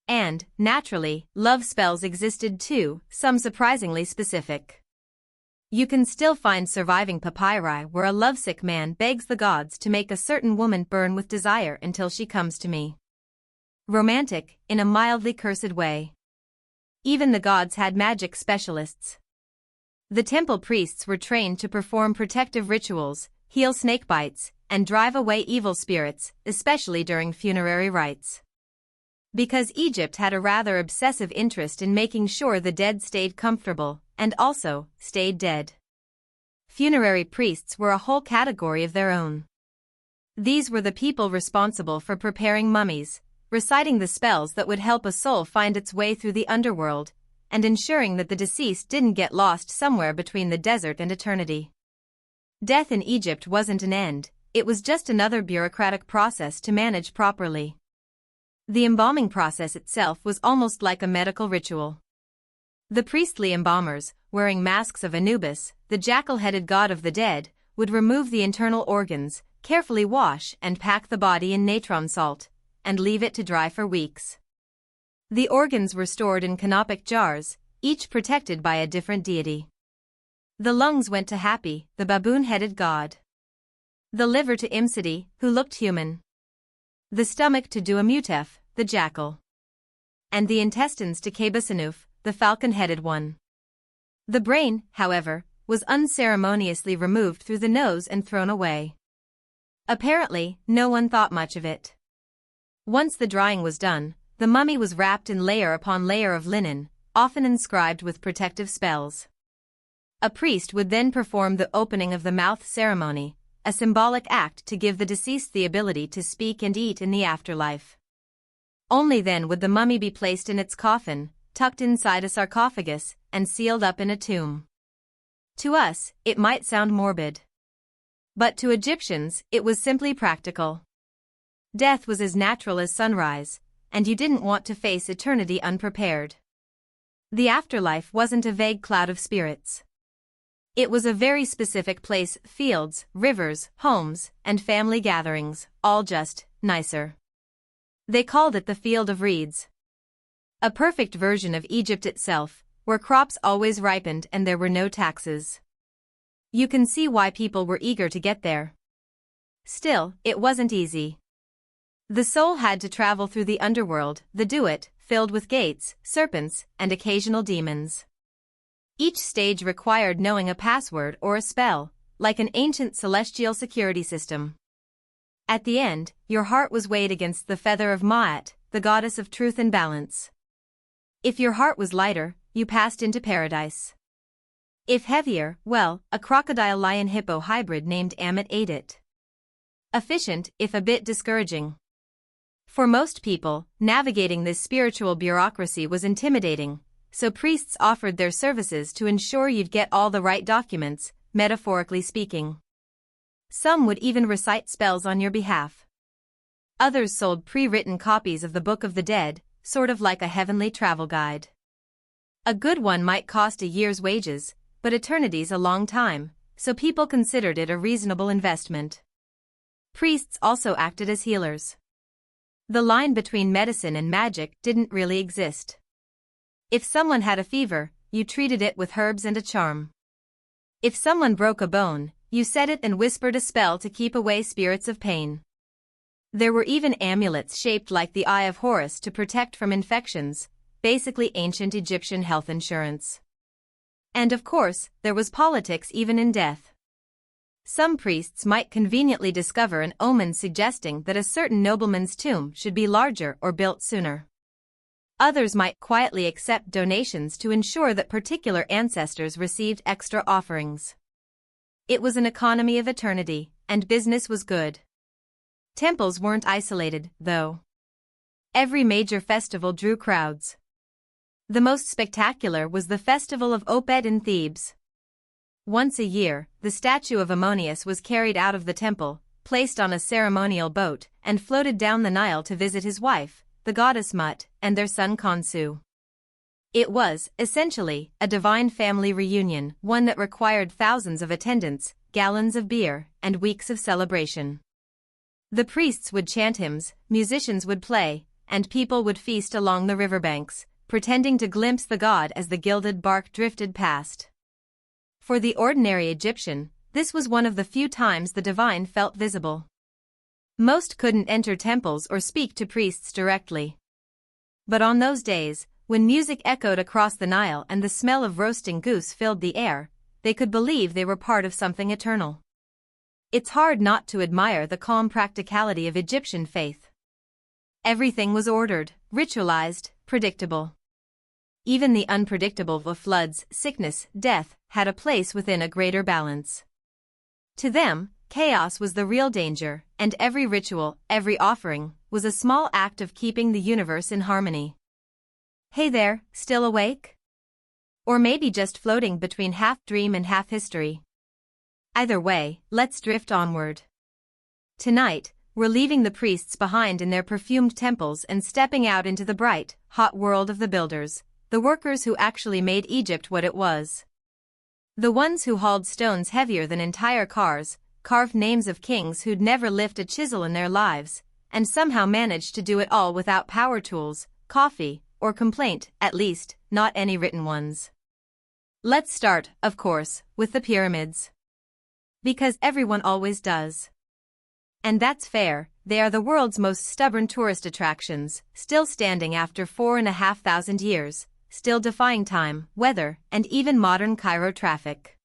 And, naturally, love spells existed too, some surprisingly specific. You can still find surviving papyri where a lovesick man begs the gods to make a certain woman burn with desire until she comes to me. Romantic, in a mildly cursed way. Even the gods had magic specialists. The temple priests were trained to perform protective rituals, heal snake bites, and drive away evil spirits, especially during funerary rites. Because Egypt had a rather obsessive interest in making sure the dead stayed comfortable, and also, stayed dead. Funerary priests were a whole category of their own. These were the people responsible for preparing mummies, reciting the spells that would help a soul find its way through the underworld, and ensuring that the deceased didn't get lost somewhere between the desert and eternity. Death in Egypt wasn't an end, it was just another bureaucratic process to manage properly. The embalming process itself was almost like a medical ritual. The priestly embalmers, wearing masks of Anubis, the jackal-headed god of the dead, would remove the internal organs, carefully wash and pack the body in natron salt, and leave it to dry for weeks. The organs were stored in canopic jars, each protected by a different deity. The lungs went to Hapi, the baboon-headed god. The liver to Imsidi, who looked human. The stomach to Duamutef, the jackal. And the intestines to Kebasanuf, the falcon-headed one. The brain, however, was unceremoniously removed through the nose and thrown away. Apparently, no one thought much of it. Once the drying was done, the mummy was wrapped in layer upon layer of linen, often inscribed with protective spells. A priest would then perform the opening of the mouth ceremony, a symbolic act to give the deceased the ability to speak and eat in the afterlife. Only then would the mummy be placed in its coffin, tucked inside a sarcophagus, and sealed up in a tomb. To us, it might sound morbid. But to Egyptians, it was simply practical. Death was as natural as sunrise, and you didn't want to face eternity unprepared. The afterlife wasn't a vague cloud of spirits. It was a very specific place, fields, rivers, homes, and family gatherings, all just nicer. They called it the Field of Reeds. A perfect version of Egypt itself, where crops always ripened and there were no taxes. You can see why people were eager to get there. Still, it wasn't easy. The soul had to travel through the underworld, the Duat, filled with gates, serpents, and occasional demons. Each stage required knowing a password or a spell, like an ancient celestial security system. At the end, your heart was weighed against the feather of Ma'at, the goddess of truth and balance. If your heart was lighter, you passed into paradise. If heavier, well, a crocodile-lion-hippo hybrid named Ammit ate it. Efficient, if a bit discouraging. For most people, navigating this spiritual bureaucracy was intimidating, so priests offered their services to ensure you'd get all the right documents, metaphorically speaking. Some would even recite spells on your behalf. Others sold pre-written copies of the Book of the Dead, sort of like a heavenly travel guide. A good one might cost a year's wages, but eternity's a long time, so people considered it a reasonable investment. Priests also acted as healers. The line between medicine and magic didn't really exist. If someone had a fever, you treated it with herbs and a charm. If someone broke a bone, you said it and whispered a spell to keep away spirits of pain. There were even amulets shaped like the Eye of Horus to protect from infections, basically ancient Egyptian health insurance. And of course, there was politics even in death. Some priests might conveniently discover an omen suggesting that a certain nobleman's tomb should be larger or built sooner. Others might quietly accept donations to ensure that particular ancestors received extra offerings. It was an economy of eternity, and business was good. Temples weren't isolated, though. Every major festival drew crowds. The most spectacular was the Festival of Opet in Thebes. Once a year, the statue of Ammonius was carried out of the temple, placed on a ceremonial boat, and floated down the Nile to visit his wife, the goddess Mut, and their son Khonsu. It was, essentially, a divine family reunion, one that required thousands of attendants, gallons of beer, and weeks of celebration. The priests would chant hymns, musicians would play, and people would feast along the riverbanks, pretending to glimpse the god as the gilded bark drifted past. For the ordinary Egyptian, this was one of the few times the divine felt visible. Most couldn't enter temples or speak to priests directly. But on those days, when music echoed across the Nile and the smell of roasting goose filled the air, they could believe they were part of something eternal. It's hard not to admire the calm practicality of Egyptian faith. Everything was ordered, ritualized, predictable. Even the unpredictable of floods, sickness, death, had a place within a greater balance. To them, chaos was the real danger, and every ritual, every offering, was a small act of keeping the universe in harmony. Hey there, still awake? Or maybe just floating between half dream and half history. Either way, let's drift onward. Tonight, we're leaving the priests behind in their perfumed temples and stepping out into the bright, hot world of the builders, the workers who actually made Egypt what it was. The ones who hauled stones heavier than entire cars, carved names of kings who'd never lift a chisel in their lives, and somehow managed to do it all without power tools, coffee, or complaint, at least, not any written ones. Let's start, of course, with the pyramids. Because everyone always does. And that's fair, they are the world's most stubborn tourist attractions, still standing after 4,500 years, still defying time, weather, and even modern Cairo traffic.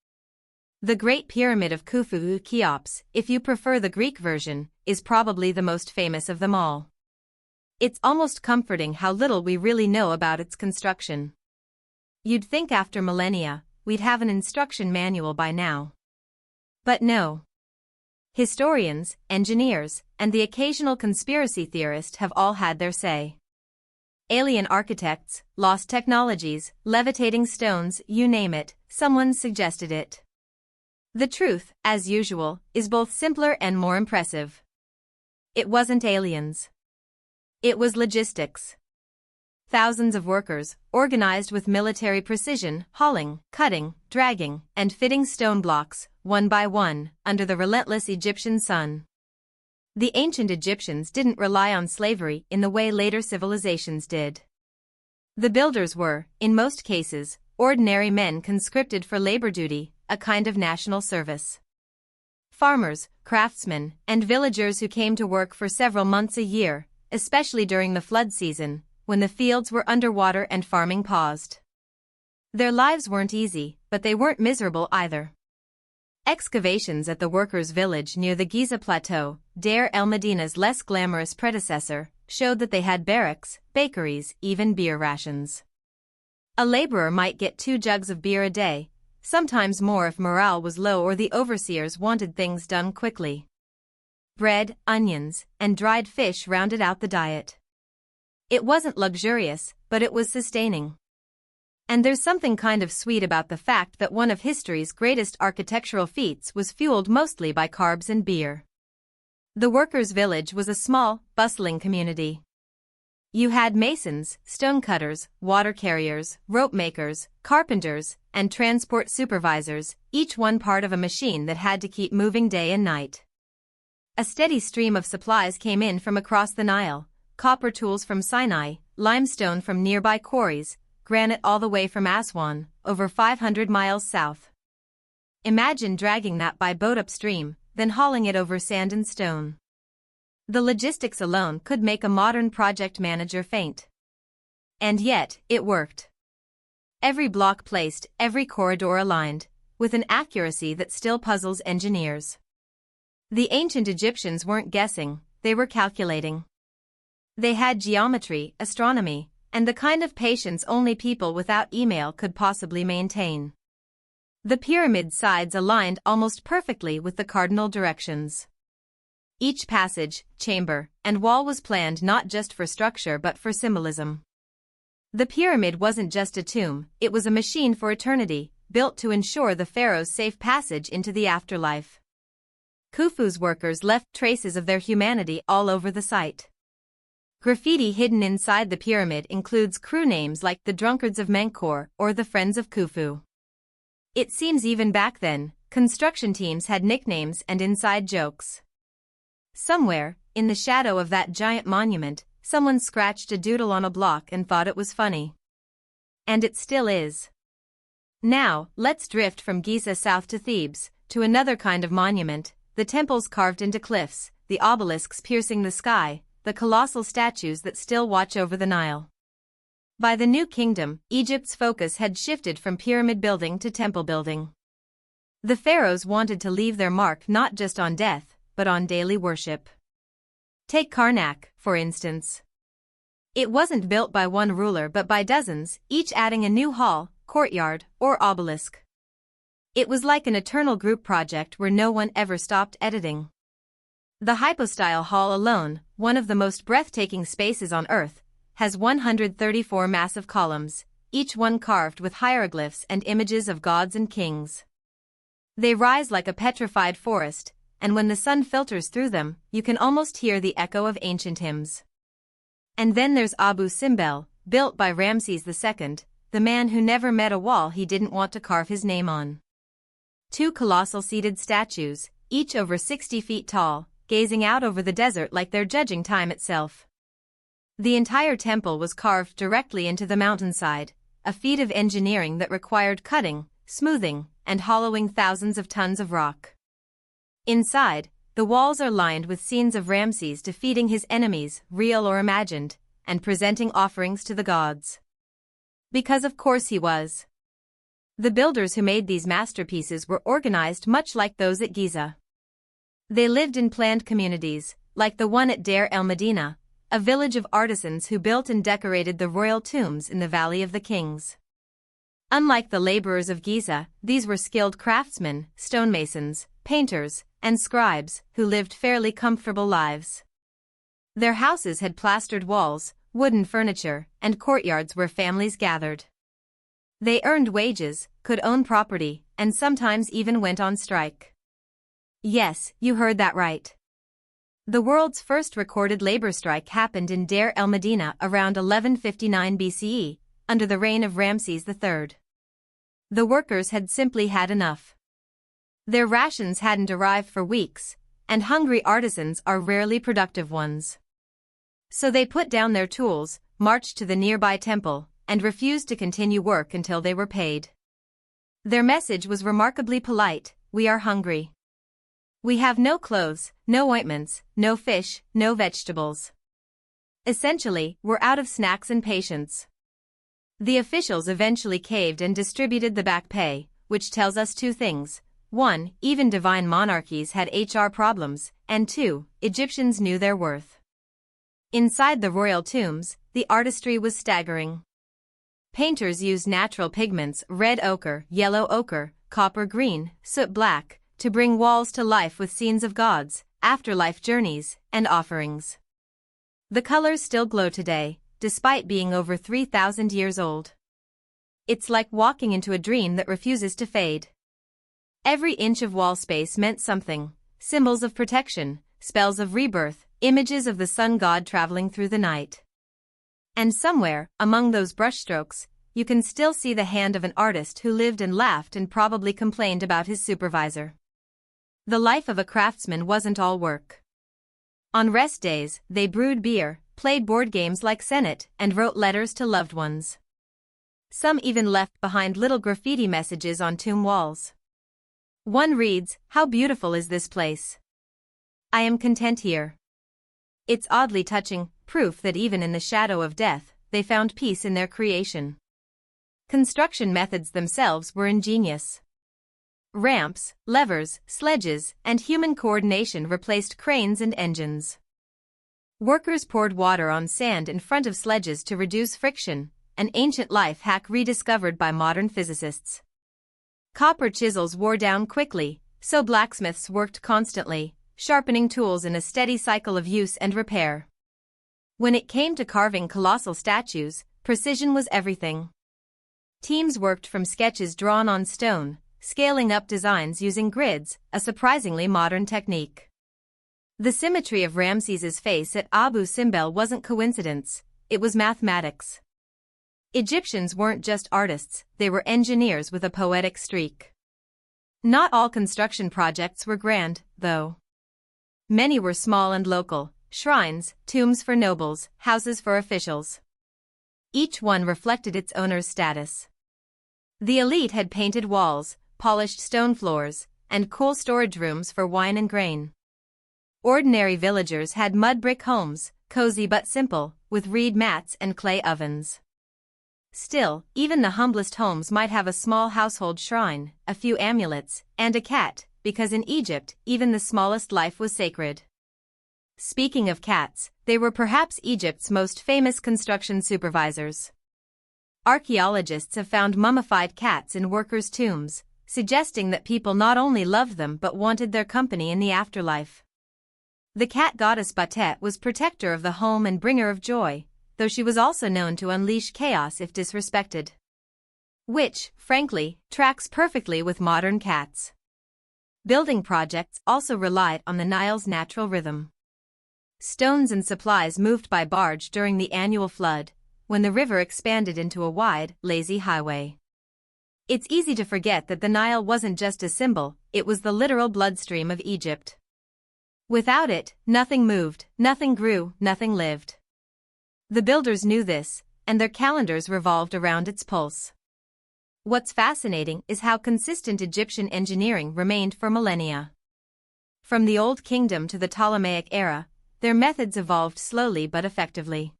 The Great Pyramid of Khufu, Cheops, if you prefer the Greek version, is probably the most famous of them all. It's almost comforting how little we really know about its construction. You'd think after millennia, we'd have an instruction manual by now. But no. Historians, engineers, and the occasional conspiracy theorist have all had their say. Alien architects, lost technologies, levitating stones, you name it, someone suggested it. The truth, as usual, is both simpler and more impressive. It wasn't aliens. It was logistics. Thousands of workers, organized with military precision, hauling, cutting, dragging, and fitting stone blocks, one by one, under the relentless Egyptian sun. The ancient Egyptians didn't rely on slavery in the way later civilizations did. The builders were, in most cases, ordinary men conscripted for labor duty, a kind of national service. Farmers, craftsmen, and villagers who came to work for several months a year, especially during the flood season, when the fields were underwater and farming paused. Their lives weren't easy, but they weren't miserable either. Excavations at the workers' village near the Giza Plateau, Deir el-Medina's less glamorous predecessor, showed that they had barracks, bakeries, even beer rations. A laborer might get 2 jugs of beer a day, sometimes more if morale was low or the overseers wanted things done quickly. Bread, onions, and dried fish rounded out the diet. It wasn't luxurious, but it was sustaining. And there's something kind of sweet about the fact that one of history's greatest architectural feats was fueled mostly by carbs and beer. The workers' village was a small, bustling community. You had masons, stonecutters, water carriers, rope makers, carpenters, and transport supervisors, each one part of a machine that had to keep moving day and night. A steady stream of supplies came in from across the Nile, copper tools from Sinai, limestone from nearby quarries, granite all the way from Aswan, over 500 miles south. Imagine dragging that by boat upstream, then hauling it over sand and stone. The logistics alone could make a modern project manager faint. And yet, it worked. Every block placed, every corridor aligned, with an accuracy that still puzzles engineers. The ancient Egyptians weren't guessing, they were calculating. They had geometry, astronomy, and the kind of patience only people without email could possibly maintain. The pyramid sides aligned almost perfectly with the cardinal directions. Each passage, chamber, and wall was planned not just for structure but for symbolism. The pyramid wasn't just a tomb, it was a machine for eternity, built to ensure the pharaoh's safe passage into the afterlife. Khufu's workers left traces of their humanity all over the site. Graffiti hidden inside the pyramid includes crew names like the Drunkards of Menkaure or the Friends of Khufu. It seems even back then, construction teams had nicknames and inside jokes. Somewhere, in the shadow of that giant monument, someone scratched a doodle on a block and thought it was funny. And it still is. Now, let's drift from Giza south to Thebes, to another kind of monument, the temples carved into cliffs, the obelisks piercing the sky, the colossal statues that still watch over the Nile. By the New Kingdom, Egypt's focus had shifted from pyramid building to temple building. The pharaohs wanted to leave their mark not just on death, but on daily worship. Take Karnak, for instance. It wasn't built by one ruler but by dozens, each adding a new hall, courtyard, or obelisk. It was like an eternal group project where no one ever stopped editing. The hypostyle hall alone, one of the most breathtaking spaces on Earth, has 134 massive columns, each one carved with hieroglyphs and images of gods and kings. They rise like a petrified forest, and when the sun filters through them, you can almost hear the echo of ancient hymns. And then there's Abu Simbel, built by Ramses II, the man who never met a wall he didn't want to carve his name on. Two colossal seated statues, each over 60 feet tall, gazing out over the desert like they're judging time itself. The entire temple was carved directly into the mountainside, a feat of engineering that required cutting, smoothing, and hollowing thousands of tons of rock. Inside, the walls are lined with scenes of Ramses defeating his enemies, real or imagined, and presenting offerings to the gods. Because of course he was. The builders who made these masterpieces were organized much like those at Giza. They lived in planned communities, like the one at Deir el-Medina, a village of artisans who built and decorated the royal tombs in the Valley of the Kings. Unlike the laborers of Giza, these were skilled craftsmen, stonemasons, painters, and scribes who lived fairly comfortable lives. Their houses had plastered walls, wooden furniture, and courtyards where families gathered. They earned wages, could own property, and sometimes even went on strike. Yes, you heard that right. The world's first recorded labor strike happened in Deir el-Medina around 1159 BCE, under the reign of Ramses III. The workers had simply had enough. Their rations hadn't arrived for weeks, and hungry artisans are rarely productive ones. So they put down their tools, marched to the nearby temple, and refused to continue work until they were paid. Their message was remarkably polite: we are hungry. We have no clothes, no ointments, no fish, no vegetables. Essentially, we're out of snacks and patience. The officials eventually caved and distributed the back pay, which tells us two things. 1. Even divine monarchies had HR problems, and 2. Egyptians knew their worth. Inside the royal tombs, the artistry was staggering. Painters used natural pigments, red ochre, yellow ochre, copper green, soot black, to bring walls to life with scenes of gods, afterlife journeys, and offerings. The colors still glow today, despite being over 3,000 years old. It's like walking into a dream that refuses to fade. Every inch of wall space meant something: symbols of protection, spells of rebirth, images of the sun god traveling through the night. And somewhere, among those brushstrokes, you can still see the hand of an artist who lived and laughed and probably complained about his supervisor. The life of a craftsman wasn't all work. On rest days, they brewed beer, played board games like Senet, and wrote letters to loved ones. Some even left behind little graffiti messages on tomb walls. One reads, "How beautiful is this place? I am content here." It's oddly touching, proof that even in the shadow of death, they found peace in their creation. Construction methods themselves were ingenious. Ramps, levers, sledges, and human coordination replaced cranes and engines. Workers poured water on sand in front of sledges to reduce friction, an ancient life hack rediscovered by modern physicists. Copper chisels wore down quickly, so blacksmiths worked constantly, sharpening tools in a steady cycle of use and repair. When it came to carving colossal statues, precision was everything. Teams worked from sketches drawn on stone, scaling up designs using grids, a surprisingly modern technique. The symmetry of Ramses's face at Abu Simbel wasn't coincidence, it was mathematics. Egyptians weren't just artists, they were engineers with a poetic streak. Not all construction projects were grand, though. Many were small and local, shrines, tombs for nobles, houses for officials. Each one reflected its owner's status. The elite had painted walls, polished stone floors, and cool storage rooms for wine and grain. Ordinary villagers had mudbrick homes, cozy but simple, with reed mats and clay ovens. Still, even the humblest homes might have a small household shrine, a few amulets, and a cat, because in Egypt, even the smallest life was sacred. Speaking of cats, they were perhaps Egypt's most famous construction supervisors. Archaeologists have found mummified cats in workers' tombs, suggesting that people not only loved them but wanted their company in the afterlife. The cat goddess Batet was protector of the home and bringer of joy, though she was also known to unleash chaos if disrespected. Which, frankly, tracks perfectly with modern cats. Building projects also relied on the Nile's natural rhythm. Stones and supplies moved by barge during the annual flood, when the river expanded into a wide, lazy highway. It's easy to forget that the Nile wasn't just a symbol, it was the literal bloodstream of Egypt. Without it, nothing moved, nothing grew, nothing lived. The builders knew this, and their calendars revolved around its pulse. What's fascinating is how consistent Egyptian engineering remained for millennia. From the Old Kingdom to the Ptolemaic era, their methods evolved slowly but effectively.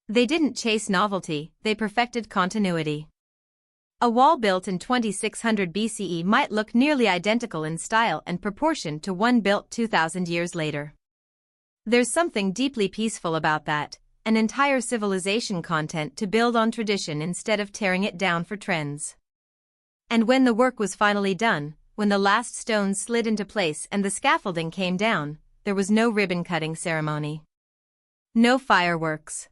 They didn't chase novelty, they perfected continuity. A wall built in 2600 BCE might look nearly identical in style and proportion to one built 2,000 years later. There's something deeply peaceful about that, an entire civilization content to build on tradition instead of tearing it down for trends. And when the work was finally done, when the last stones slid into place and the scaffolding came down, there was no ribbon-cutting ceremony. No fireworks.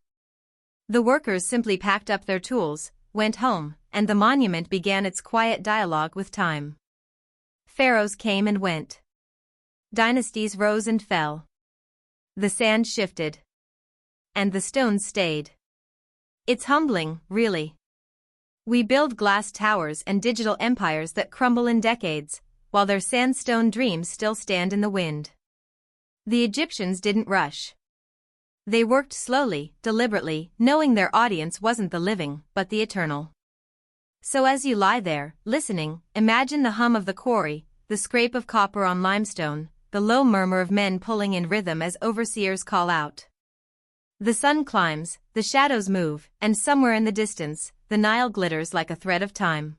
The workers simply packed up their tools, went home, and the monument began its quiet dialogue with time. Pharaohs came and went. Dynasties rose and fell. The sand shifted. And the stones stayed. It's humbling, really. We build glass towers and digital empires that crumble in decades, while their sandstone dreams still stand in the wind. The Egyptians didn't rush. They worked slowly, deliberately, knowing their audience wasn't the living, but the eternal. So as you lie there, listening, imagine the hum of the quarry, the scrape of copper on limestone, the low murmur of men pulling in rhythm as overseers call out. The sun climbs, the shadows move, and somewhere in the distance, the Nile glitters like a thread of time.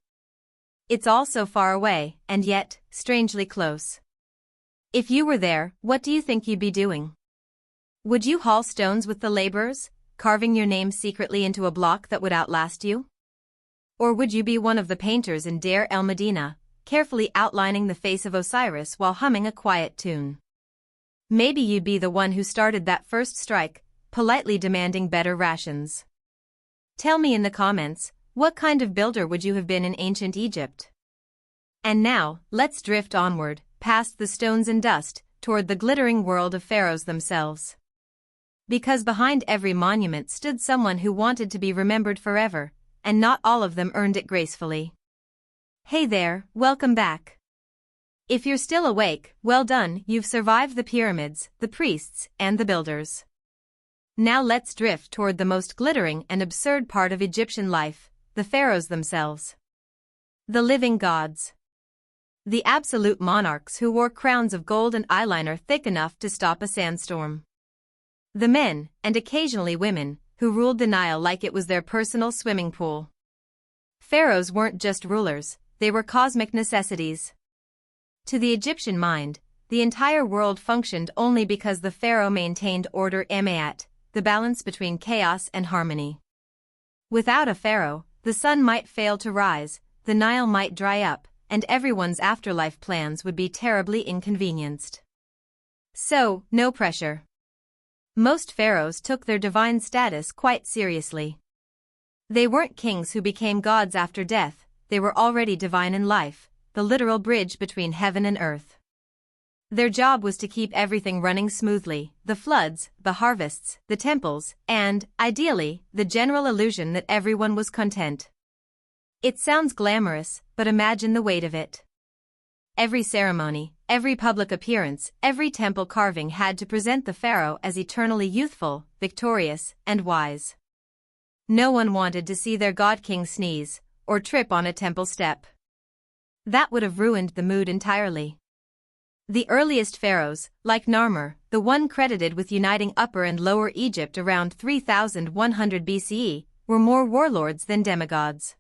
It's all so far away, and yet, strangely close. If you were there, what do you think you'd be doing? Would you haul stones with the laborers, carving your name secretly into a block that would outlast you? Or would you be one of the painters in Deir el-Medina, carefully outlining the face of Osiris while humming a quiet tune? Maybe you'd be the one who started that first strike, politely demanding better rations. Tell me in the comments, what kind of builder would you have been in ancient Egypt? And now, let's drift onward, past the stones and dust, toward the glittering world of pharaohs themselves. Because behind every monument stood someone who wanted to be remembered forever, and not all of them earned it gracefully. Hey there, welcome back. If you're still awake, well done, you've survived the pyramids, the priests, and the builders. Now let's drift toward the most glittering and absurd part of Egyptian life, the pharaohs themselves. The living gods. The absolute monarchs who wore crowns of gold and eyeliner thick enough to stop a sandstorm. The men, and occasionally women, who ruled the Nile like it was their personal swimming pool. Pharaohs weren't just rulers, they were cosmic necessities. To the Egyptian mind, the entire world functioned only because the pharaoh maintained order emayat, the balance between chaos and harmony. Without a pharaoh, the sun might fail to rise, the Nile might dry up, and everyone's afterlife plans would be terribly inconvenienced. So, no pressure. Most pharaohs took their divine status quite seriously. They weren't kings who became gods after death, they were already divine in life, the literal bridge between heaven and earth. Their job was to keep everything running smoothly, the floods, the harvests, the temples, and, ideally, the general illusion that everyone was content. It sounds glamorous, but imagine the weight of it. Every ceremony, every public appearance, every temple carving had to present the pharaoh as eternally youthful, victorious, and wise. No one wanted to see their god-king sneeze, or trip on a temple step. That would have ruined the mood entirely. The earliest pharaohs, like Narmer, the one credited with uniting Upper and Lower Egypt around 3100 BCE, were more warlords than demigods.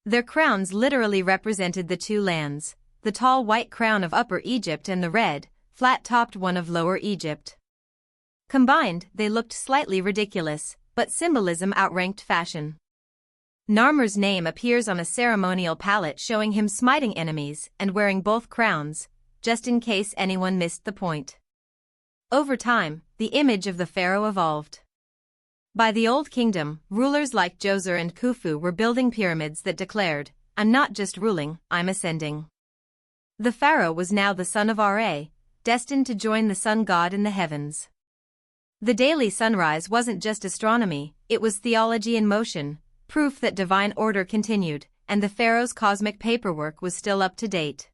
Their crowns literally represented the two lands, the tall white crown of Upper Egypt and the red, flat-topped one of Lower Egypt. Combined, they looked slightly ridiculous, but symbolism outranked fashion. Narmer's name appears on a ceremonial palette showing him smiting enemies and wearing both crowns, just in case anyone missed the point. Over time, the image of the pharaoh evolved. By the Old Kingdom, rulers like Djoser and Khufu were building pyramids that declared, "I'm not just ruling, I'm ascending." The pharaoh was now the son of Ra, destined to join the sun god in the heavens. The daily sunrise wasn't just astronomy, it was theology in motion, proof that divine order continued, and the pharaoh's cosmic paperwork was still up to date.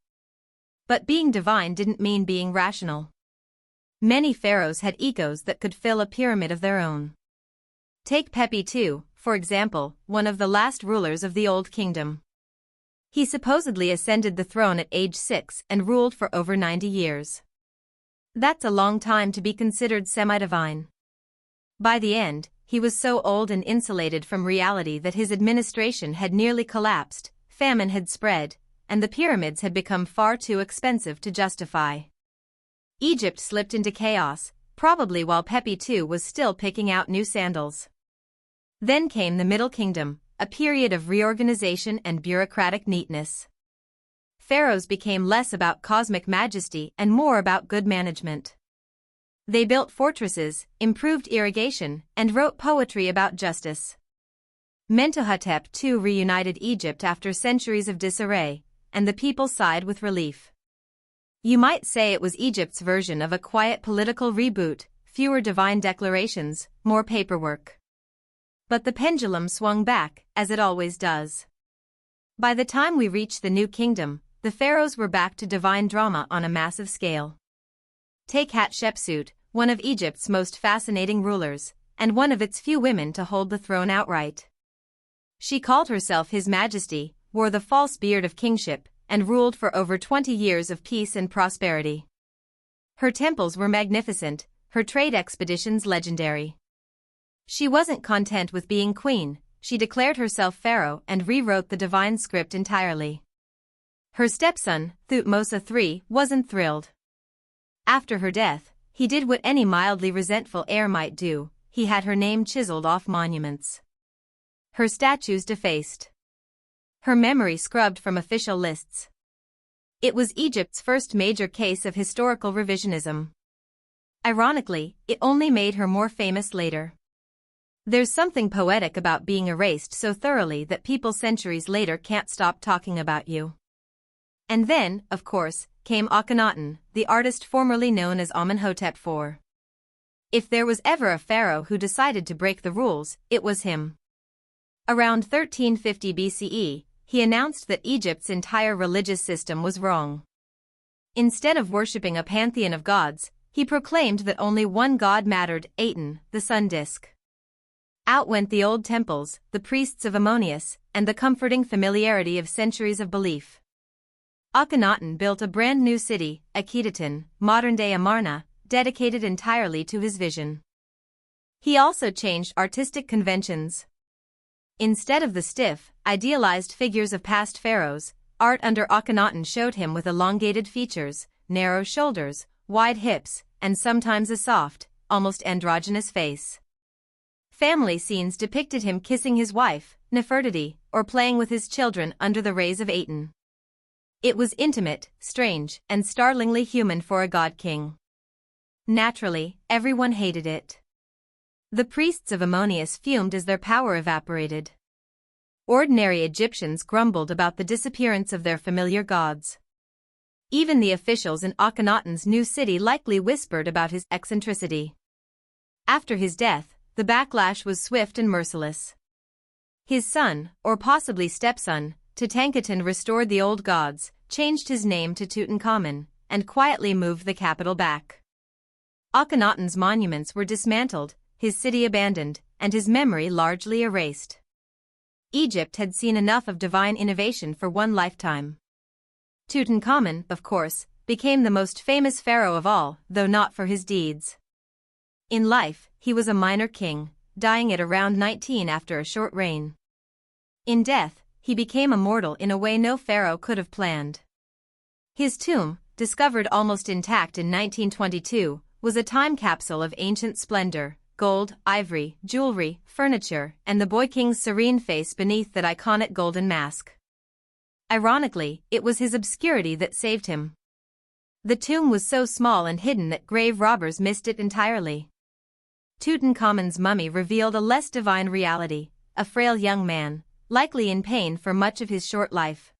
But being divine didn't mean being rational. Many pharaohs had egos that could fill a pyramid of their own. Take Pepi II, for example, one of the last rulers of the Old Kingdom. He supposedly ascended the throne at age 6 and ruled for over 90 years. That's a long time to be considered semi-divine. By the end, he was so old and insulated from reality that his administration had nearly collapsed, famine had spread, and the pyramids had become far too expensive to justify. Egypt slipped into chaos, probably while Pepi II was still picking out new sandals. Then came the Middle Kingdom, a period of reorganization and bureaucratic neatness. Pharaohs became less about cosmic majesty and more about good management. They built fortresses, improved irrigation, and wrote poetry about justice. Mentuhotep II reunited Egypt after centuries of disarray, and the people sighed with relief. You might say it was Egypt's version of a quiet political reboot, fewer divine declarations, more paperwork. But the pendulum swung back, as it always does. By the time we reached the New Kingdom, the pharaohs were back to divine drama on a massive scale. Take Hatshepsut, one of Egypt's most fascinating rulers, and one of its few women to hold the throne outright. She called herself His Majesty, wore the false beard of kingship, and ruled for over 20 years of peace and prosperity. Her temples were magnificent, her trade expeditions legendary. She wasn't content with being queen, she declared herself pharaoh and rewrote the divine script entirely. Her stepson, Thutmose III, wasn't thrilled. After her death, he did what any mildly resentful heir might do, he had her name chiseled off monuments. Her statues defaced. Her memory scrubbed from official lists. It was Egypt's first major case of historical revisionism. Ironically, it only made her more famous later. There's something poetic about being erased so thoroughly that people centuries later can't stop talking about you. And then, of course, came Akhenaten, the artist formerly known as Amenhotep IV. If there was ever a pharaoh who decided to break the rules, it was him. Around 1350 BCE, he announced that Egypt's entire religious system was wrong. Instead of worshipping a pantheon of gods, he proclaimed that only one god mattered, Aten, the sun disk. Out went the old temples, the priests of Ammonius, and the comforting familiarity of centuries of belief. Akhenaten built a brand new city, Akhetaten, modern-day Amarna, dedicated entirely to his vision. He also changed artistic conventions. Instead of the stiff, idealized figures of past pharaohs, art under Akhenaten showed him with elongated features, narrow shoulders, wide hips, and sometimes a soft, almost androgynous face. Family scenes depicted him kissing his wife, Nefertiti, or playing with his children under the rays of Aten. It was intimate, strange, and startlingly human for a god-king. Naturally, everyone hated it. The priests of Ammonius fumed as their power evaporated. ordinary Egyptians grumbled about the disappearance of their familiar gods. Even the officials in Akhenaten's new city likely whispered about his eccentricity. After his death, the backlash was swift and merciless. His son, or possibly stepson, Tutankhaten restored the old gods, changed his name to Tutankhamun, and quietly moved the capital back. Akhenaten's monuments were dismantled, his city abandoned, and his memory largely erased. Egypt had seen enough of divine innovation for one lifetime. Tutankhamun, of course, became the most famous pharaoh of all, though not for his deeds. In life, he was a minor king, dying at around 19 after a short reign. In death, he became immortal in a way no pharaoh could have planned. His tomb, discovered almost intact in 1922, was a time capsule of ancient splendor, gold, ivory, jewelry, furniture, and the boy king's serene face beneath that iconic golden mask. Ironically, it was his obscurity that saved him. The tomb was so small and hidden that grave robbers missed it entirely. Tutankhamun's mummy revealed a less divine reality, a frail young man, likely in pain for much of his short life.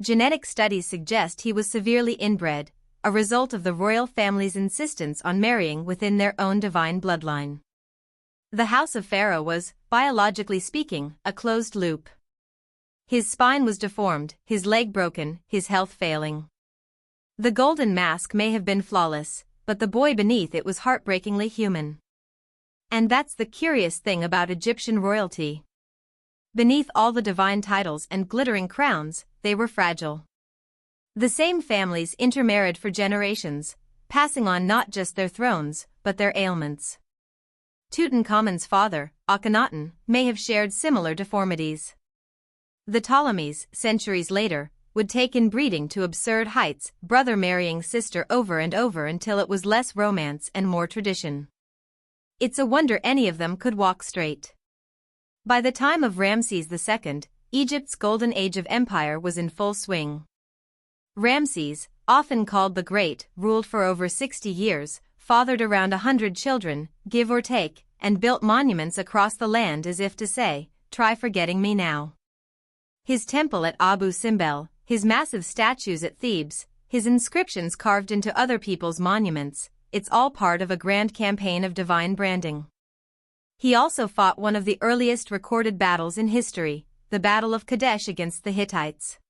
Genetic studies suggest he was severely inbred, a result of the royal family's insistence on marrying within their own divine bloodline. The House of Pharaoh was, biologically speaking, a closed loop. His spine was deformed, his leg broken, his health failing. The golden mask may have been flawless, but the boy beneath it was heartbreakingly human. And that's the curious thing about Egyptian royalty. Beneath all the divine titles and glittering crowns, they were fragile. The same families intermarried for generations, passing on not just their thrones, but their ailments. Tutankhamun's father, Akhenaten, may have shared similar deformities. The Ptolemies, centuries later, would take inbreeding to absurd heights, brother marrying sister over and over until it was less romance and more tradition. It's a wonder any of them could walk straight. By the time of Ramses II, Egypt's golden age of empire was in full swing. Ramses, often called the Great, ruled for over 60 years, fathered around 100 children, give or take, and built monuments across the land as if to say, try forgetting me now. His temple at Abu Simbel, his massive statues at Thebes, his inscriptions carved into other people's monuments, it's all part of a grand campaign of divine branding. He also fought one of the earliest recorded battles in history, the Battle of Kadesh against the Hittites.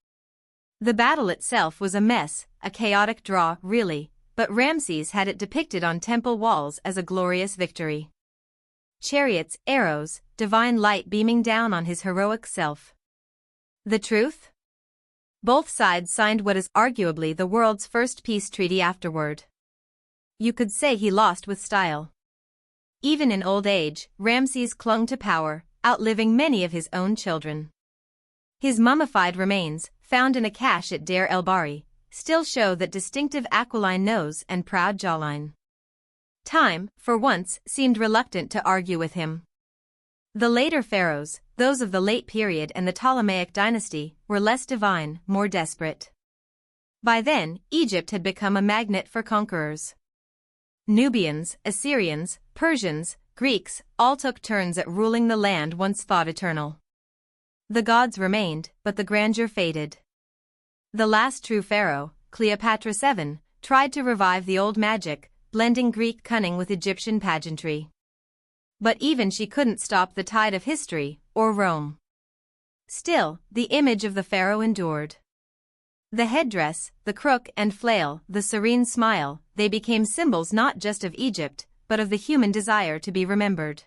The battle itself was a mess, a chaotic draw, really, but Ramses had it depicted on temple walls as a glorious victory. Chariots, arrows, divine light beaming down on his heroic self. The truth? Both sides signed what is arguably the world's first peace treaty afterward. You could say he lost with style. Even in old age, Ramses clung to power, outliving many of his own children. His mummified remains, found in a cache at Deir el-Bahri, still show that distinctive aquiline nose and proud jawline. Time, for once, seemed reluctant to argue with him. The later pharaohs, those of the late period and the Ptolemaic dynasty, were less divine, more desperate. By then, Egypt had become a magnet for conquerors. Nubians, Assyrians, Persians, Greeks, all took turns at ruling the land once thought eternal. The gods remained, but the grandeur faded. The last true pharaoh, Cleopatra VII, tried to revive the old magic, blending Greek cunning with Egyptian pageantry. But even she couldn't stop the tide of history, or Rome. Still, the image of the pharaoh endured. The headdress, the crook and flail, the serene smile, they became symbols not just of Egypt, but of the human desire to be remembered.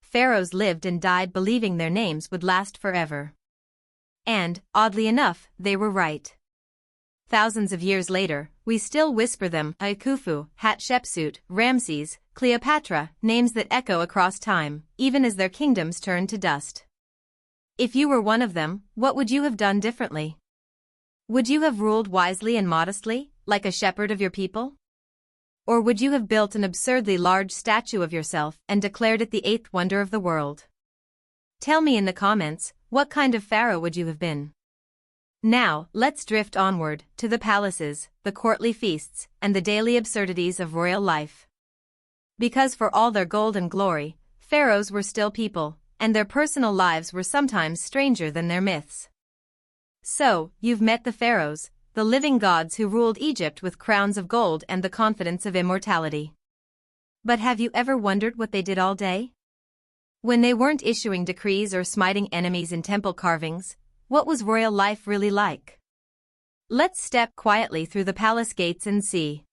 Pharaohs lived and died believing their names would last forever. And, oddly enough, they were right. Thousands of years later, we still whisper them, Khufu, Hatshepsut, Ramses, Cleopatra, names that echo across time, even as their kingdoms turn to dust. If you were one of them, what would you have done differently? Would you have ruled wisely and modestly, like a shepherd of your people? Or would you have built an absurdly large statue of yourself and declared it the eighth wonder of the world? Tell me in the comments, what kind of pharaoh would you have been? Now, let's drift onward, to the palaces, the courtly feasts, and the daily absurdities of royal life. Because for all their gold and glory, pharaohs were still people, and their personal lives were sometimes stranger than their myths. So, you've met the pharaohs, the living gods who ruled Egypt with crowns of gold and the confidence of immortality. But have you ever wondered what they did all day? When they weren't issuing decrees or smiting enemies in temple carvings, what was royal life really like? Let's step quietly through the palace gates and see.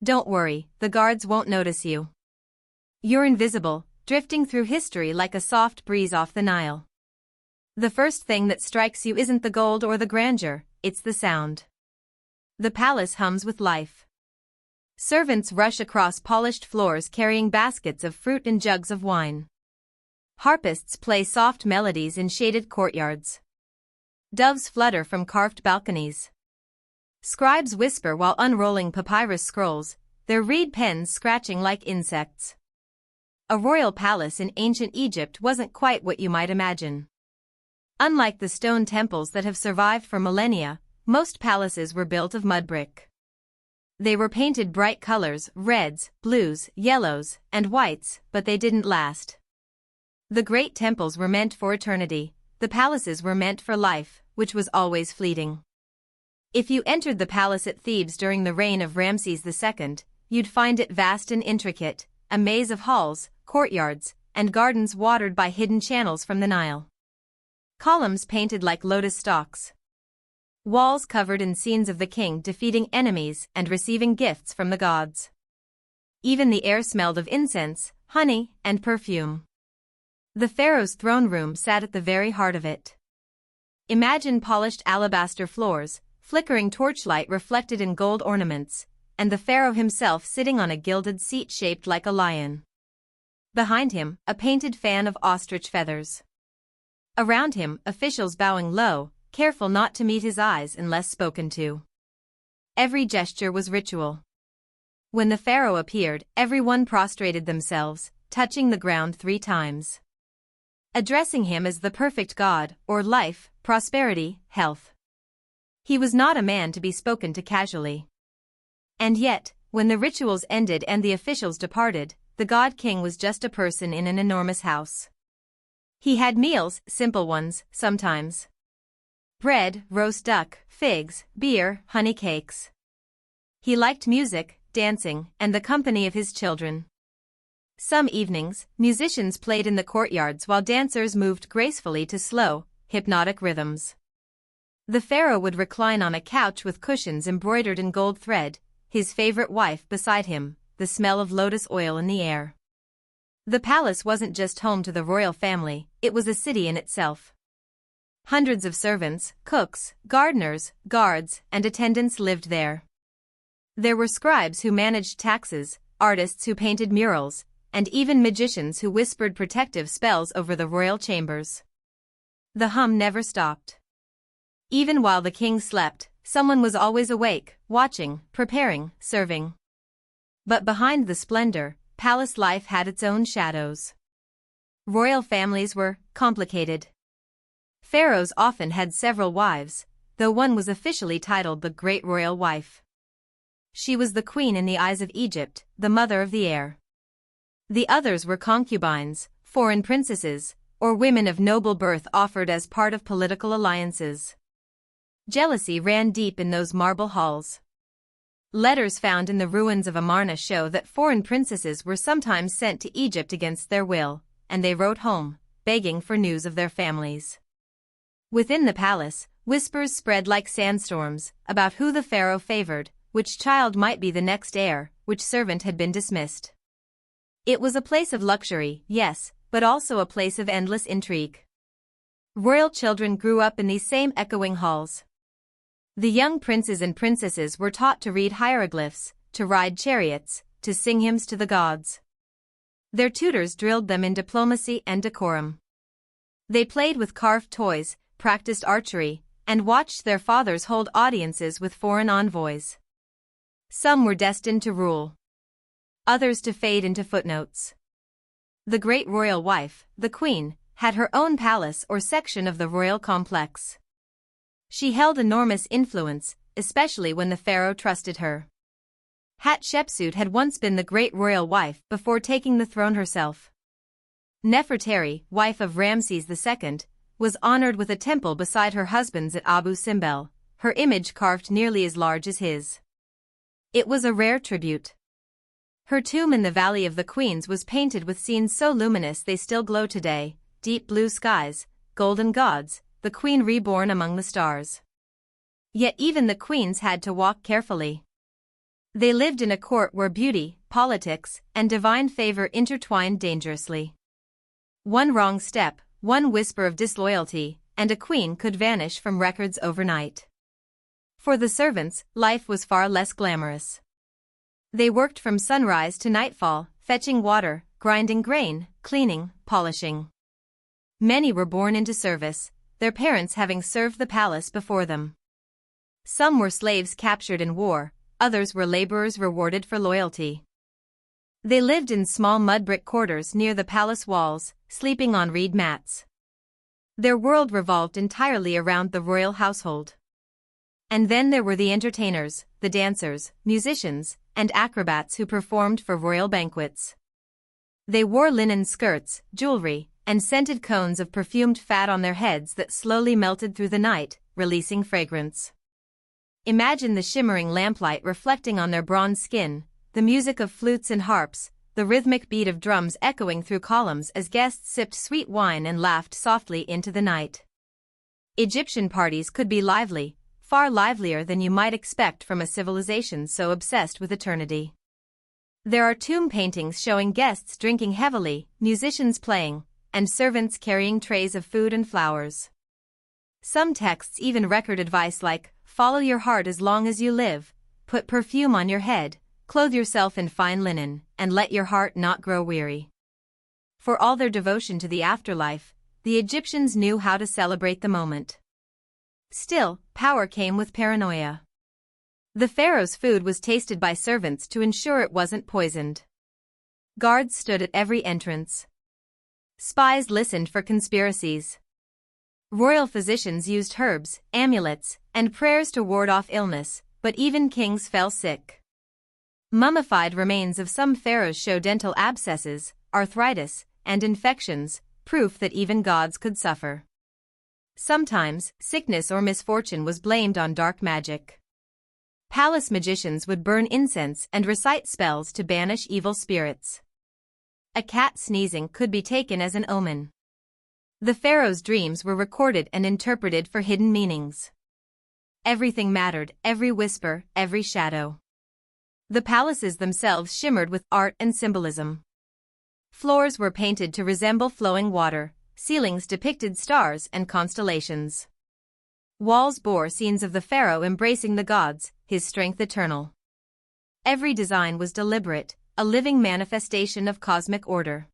Don't worry, the guards won't notice you. You're invisible, drifting through history like a soft breeze off the Nile. The first thing that strikes you isn't the gold or the grandeur, it's the sound. The palace hums with life. Servants rush across polished floors carrying baskets of fruit and jugs of wine. Harpists play soft melodies in shaded courtyards. Doves flutter from carved balconies. Scribes whisper while unrolling papyrus scrolls, their reed pens scratching like insects. A royal palace in ancient Egypt wasn't quite what you might imagine. Unlike the stone temples that have survived for millennia, most palaces were built of mudbrick. They were painted bright colors, reds, blues, yellows, and whites, but they didn't last. The great temples were meant for eternity, the palaces were meant for life, which was always fleeting. If you entered the palace at Thebes during the reign of Ramses II, you'd find it vast and intricate, a maze of halls, courtyards, and gardens watered by hidden channels from the Nile. Columns painted like lotus stalks. Walls covered in scenes of the king defeating enemies and receiving gifts from the gods. Even the air smelled of incense, honey, and perfume. The pharaoh's throne room sat at the very heart of it. Imagine polished alabaster floors, flickering torchlight reflected in gold ornaments, and the pharaoh himself sitting on a gilded seat shaped like a lion. Behind him, a painted fan of ostrich feathers. Around him, officials bowing low, careful not to meet his eyes unless spoken to. Every gesture was ritual. When the pharaoh appeared, everyone prostrated themselves, touching the ground 3 times. Addressing him as the perfect god, or life, prosperity, health. He was not a man to be spoken to casually. And yet, when the rituals ended and the officials departed, the god-king was just a person in an enormous house. He had meals, simple ones, sometimes. Bread, roast duck, figs, beer, honey cakes. He liked music, dancing, and the company of his children. Some evenings, musicians played in the courtyards while dancers moved gracefully to slow, hypnotic rhythms. The pharaoh would recline on a couch with cushions embroidered in gold thread, his favorite wife beside him, the smell of lotus oil in the air. The palace wasn't just home to the royal family, it was a city in itself. Hundreds of servants, cooks, gardeners, guards, and attendants lived there. There were scribes who managed taxes, artists who painted murals, and even magicians who whispered protective spells over the royal chambers. The hum never stopped. Even while the king slept, someone was always awake, watching, preparing, serving. But behind the splendor, palace life had its own shadows. Royal families were complicated. Pharaohs often had several wives, though one was officially titled the Great Royal Wife. She was the queen in the eyes of Egypt, the mother of the heir. The others were concubines, foreign princesses, or women of noble birth offered as part of political alliances. Jealousy ran deep in those marble halls. Letters found in the ruins of Amarna show that foreign princesses were sometimes sent to Egypt against their will, and they wrote home, begging for news of their families. Within the palace, whispers spread like sandstorms about who the pharaoh favored, which child might be the next heir, which servant had been dismissed. It was a place of luxury, yes, but also a place of endless intrigue. Royal children grew up in these same echoing halls. The young princes and princesses were taught to read hieroglyphs, to ride chariots, to sing hymns to the gods. Their tutors drilled them in diplomacy and decorum. They played with carved toys, practiced archery, and watched their fathers hold audiences with foreign envoys. Some were destined to rule. Others to fade into footnotes. The great royal wife, the queen, had her own palace or section of the royal complex. She held enormous influence, especially when the pharaoh trusted her. Hatshepsut had once been the great royal wife before taking the throne herself. Nefertari, wife of Ramses II, was honored with a temple beside her husband's at Abu Simbel, her image carved nearly as large as his. It was a rare tribute. Her tomb in the Valley of the Queens was painted with scenes so luminous they still glow today: deep blue skies, golden gods, the queen reborn among the stars. Yet even the queens had to walk carefully. They lived in a court where beauty, politics, and divine favor intertwined dangerously. One wrong step, one whisper of disloyalty, and a queen could vanish from records overnight. For the servants, life was far less glamorous. They worked from sunrise to nightfall, fetching water, grinding grain, cleaning, polishing. Many were born into service, their parents having served the palace before them. Some were slaves captured in war, others were laborers rewarded for loyalty. They lived in small mudbrick quarters near the palace walls, sleeping on reed mats. Their world revolved entirely around the royal household. And then there were the entertainers, the dancers, musicians, and acrobats who performed for royal banquets. They wore linen skirts, jewelry, and scented cones of perfumed fat on their heads that slowly melted through the night, releasing fragrance. Imagine the shimmering lamplight reflecting on their bronze skin, the music of flutes and harps, the rhythmic beat of drums echoing through columns as guests sipped sweet wine and laughed softly into the night. Egyptian parties could be lively, far livelier than you might expect from a civilization so obsessed with eternity. There are tomb paintings showing guests drinking heavily, musicians playing, and servants carrying trays of food and flowers. Some texts even record advice like, "Follow your heart as long as you live, put perfume on your head, clothe yourself in fine linen, and let your heart not grow weary." For all their devotion to the afterlife, the Egyptians knew how to celebrate the moment. Still, power came with paranoia. The pharaoh's food was tasted by servants to ensure it wasn't poisoned. Guards stood at every entrance. Spies listened for conspiracies. Royal physicians used herbs, amulets, and prayers to ward off illness, but even kings fell sick. Mummified remains of some pharaohs show dental abscesses, arthritis, and infections, proof that even gods could suffer. Sometimes, sickness or misfortune was blamed on dark magic. Palace magicians would burn incense and recite spells to banish evil spirits. A cat sneezing could be taken as an omen. The pharaoh's dreams were recorded and interpreted for hidden meanings. Everything mattered, every whisper, every shadow. The palaces themselves shimmered with art and symbolism. Floors were painted to resemble flowing water, ceilings depicted stars and constellations. Walls bore scenes of the pharaoh embracing the gods, his strength eternal. Every design was deliberate, a living manifestation of cosmic order.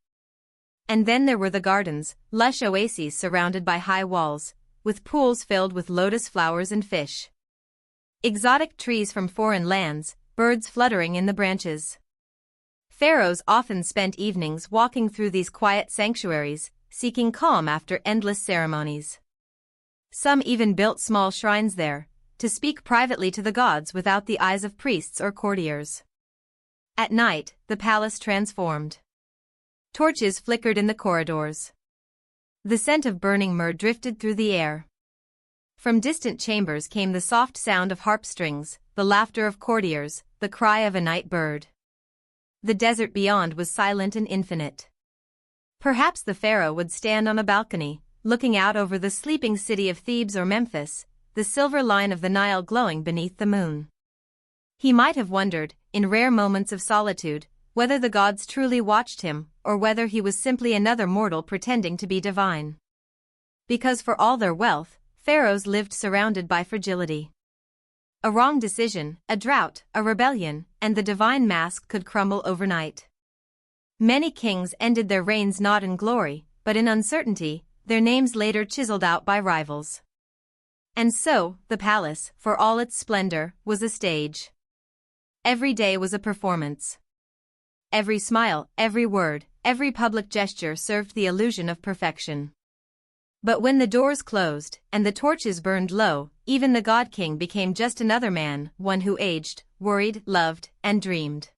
And then there were the gardens, lush oases surrounded by high walls, with pools filled with lotus flowers and fish. Exotic trees from foreign lands, birds fluttering in the branches. Pharaohs often spent evenings walking through these quiet sanctuaries, seeking calm after endless ceremonies. Some even built small shrines there, to speak privately to the gods without the eyes of priests or courtiers. At night, the palace transformed. Torches flickered in the corridors. The scent of burning myrrh drifted through the air. From distant chambers came the soft sound of harp strings, the laughter of courtiers, the cry of a night bird. The desert beyond was silent and infinite. Perhaps the pharaoh would stand on a balcony, looking out over the sleeping city of Thebes or Memphis, the silver line of the Nile glowing beneath the moon. He might have wondered, in rare moments of solitude, whether the gods truly watched him, or whether he was simply another mortal pretending to be divine. Because for all their wealth, pharaohs lived surrounded by fragility. A wrong decision, a drought, a rebellion, and the divine mask could crumble overnight. Many kings ended their reigns not in glory, but in uncertainty, their names later chiseled out by rivals. And so, the palace, for all its splendor, was a stage. Every day was a performance. Every smile, every word, every public gesture served the illusion of perfection. But when the doors closed, and the torches burned low, even the god-king became just another man, one who aged, worried, loved, and dreamed.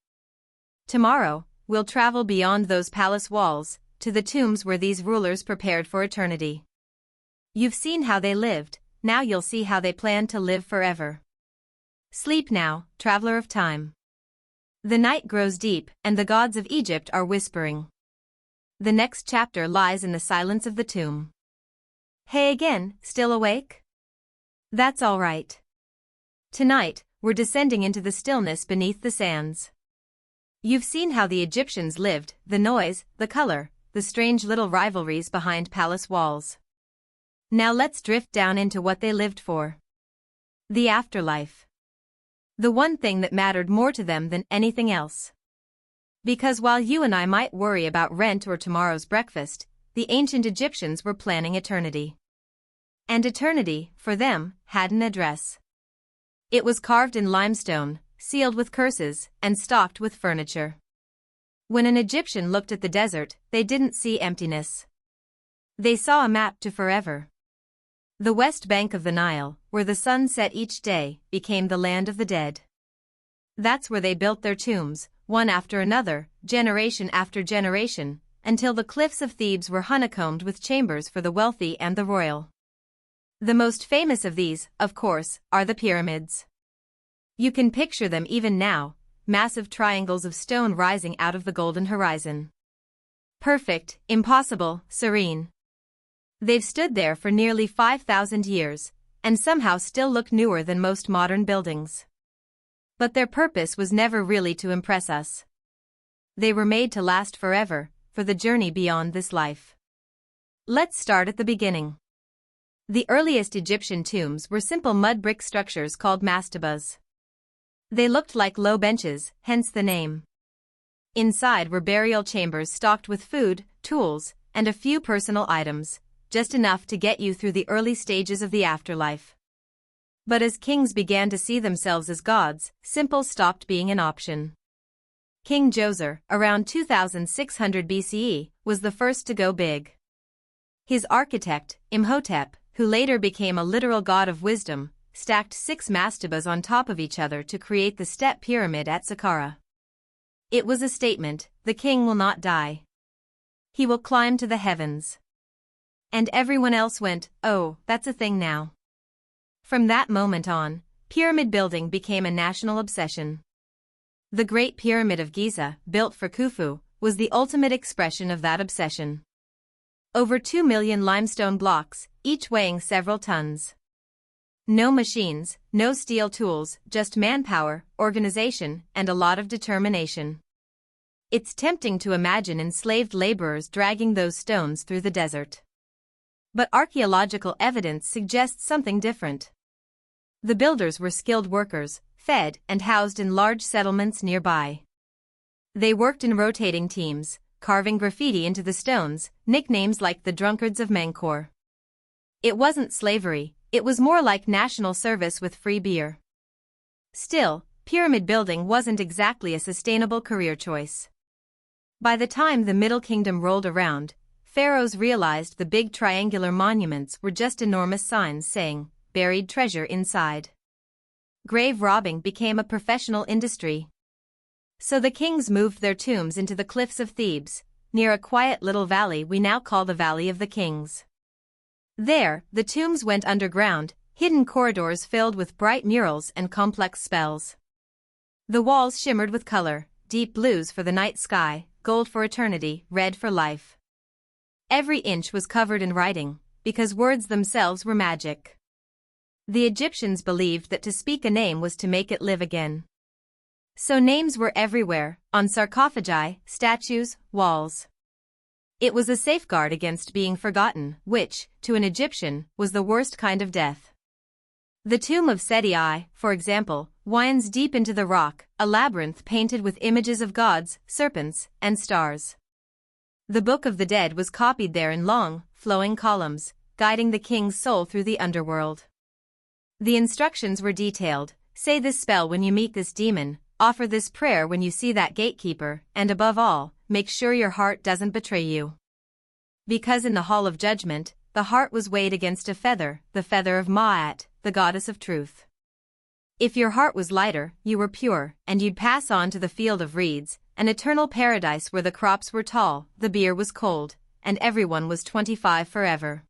Tomorrow, we'll travel beyond those palace walls, to the tombs where these rulers prepared for eternity. You've seen how they lived, now you'll see how they plan to live forever. Sleep now, traveler of time. The night grows deep, and the gods of Egypt are whispering. The next chapter lies in the silence of the tomb. Hey again, still awake? That's all right. Tonight, we're descending into the stillness beneath the sands. You've seen how the Egyptians lived, the noise, the color, the strange little rivalries behind palace walls. Now let's drift down into what they lived for. The afterlife. The one thing that mattered more to them than anything else. Because while you and I might worry about rent or tomorrow's breakfast, the ancient Egyptians were planning eternity. And eternity, for them, had an address. It was carved in limestone, sealed with curses, and stocked with furniture. When an Egyptian looked at the desert, they didn't see emptiness. They saw a map to forever. The west bank of the Nile, where the sun set each day, became the land of the dead. That's where they built their tombs, one after another, generation after generation, until the cliffs of Thebes were honeycombed with chambers for the wealthy and the royal. The most famous of these, of course, are the pyramids. You can picture them even now, massive triangles of stone rising out of the golden horizon. Perfect, impossible, serene. They've stood there for nearly 5,000 years, and somehow still look newer than most modern buildings. But their purpose was never really to impress us. They were made to last forever, for the journey beyond this life. Let's start at the beginning. The earliest Egyptian tombs were simple mud brick structures called mastabas. They looked like low benches, hence the name. Inside were burial chambers stocked with food, tools, and a few personal items, just enough to get you through the early stages of the afterlife. But as kings began to see themselves as gods, simple stopped being an option. King Djoser, around 2600 BCE, was the first to go big. His architect, Imhotep, who later became a literal god of wisdom, stacked 6 mastabas on top of each other to create the step pyramid at Saqqara. It was a statement: the king will not die. He will climb to the heavens. And everyone else went, oh, that's a thing now. From that moment on, pyramid building became a national obsession. The Great Pyramid of Giza, built for Khufu, was the ultimate expression of that obsession. Over 2 million limestone blocks, each weighing several tons. No machines, no steel tools, just manpower, organization, and a lot of determination. It's tempting to imagine enslaved laborers dragging those stones through the desert. But archaeological evidence suggests something different. The builders were skilled workers, fed and housed in large settlements nearby. They worked in rotating teams, carving graffiti into the stones, nicknames like the drunkards of Menkor. It wasn't slavery, it was more like national service with free beer. Still, pyramid building wasn't exactly a sustainable career choice. By the time the Middle Kingdom rolled around, pharaohs realized the big triangular monuments were just enormous signs saying, buried treasure inside. Grave robbing became a professional industry. So the kings moved their tombs into the cliffs of Thebes, near a quiet little valley we now call the Valley of the Kings. There, the tombs went underground, hidden corridors filled with bright murals and complex spells. The walls shimmered with color, deep blues for the night sky, gold for eternity, red for life. Every inch was covered in writing, because words themselves were magic. The Egyptians believed that to speak a name was to make it live again. So names were everywhere, on sarcophagi, statues, walls. It was a safeguard against being forgotten, which, to an Egyptian, was the worst kind of death. The tomb of Seti I, for example, winds deep into the rock, a labyrinth painted with images of gods, serpents, and stars. The Book of the Dead was copied there in long, flowing columns, guiding the king's soul through the underworld. The instructions were detailed: say this spell when you meet this demon, offer this prayer when you see that gatekeeper, and above all, make sure your heart doesn't betray you. Because in the Hall of Judgment, the heart was weighed against a feather, the feather of Ma'at, the goddess of truth. If your heart was lighter, you were pure, and you'd pass on to the field of reeds, an eternal paradise where the crops were tall, the beer was cold, and everyone was 25 forever.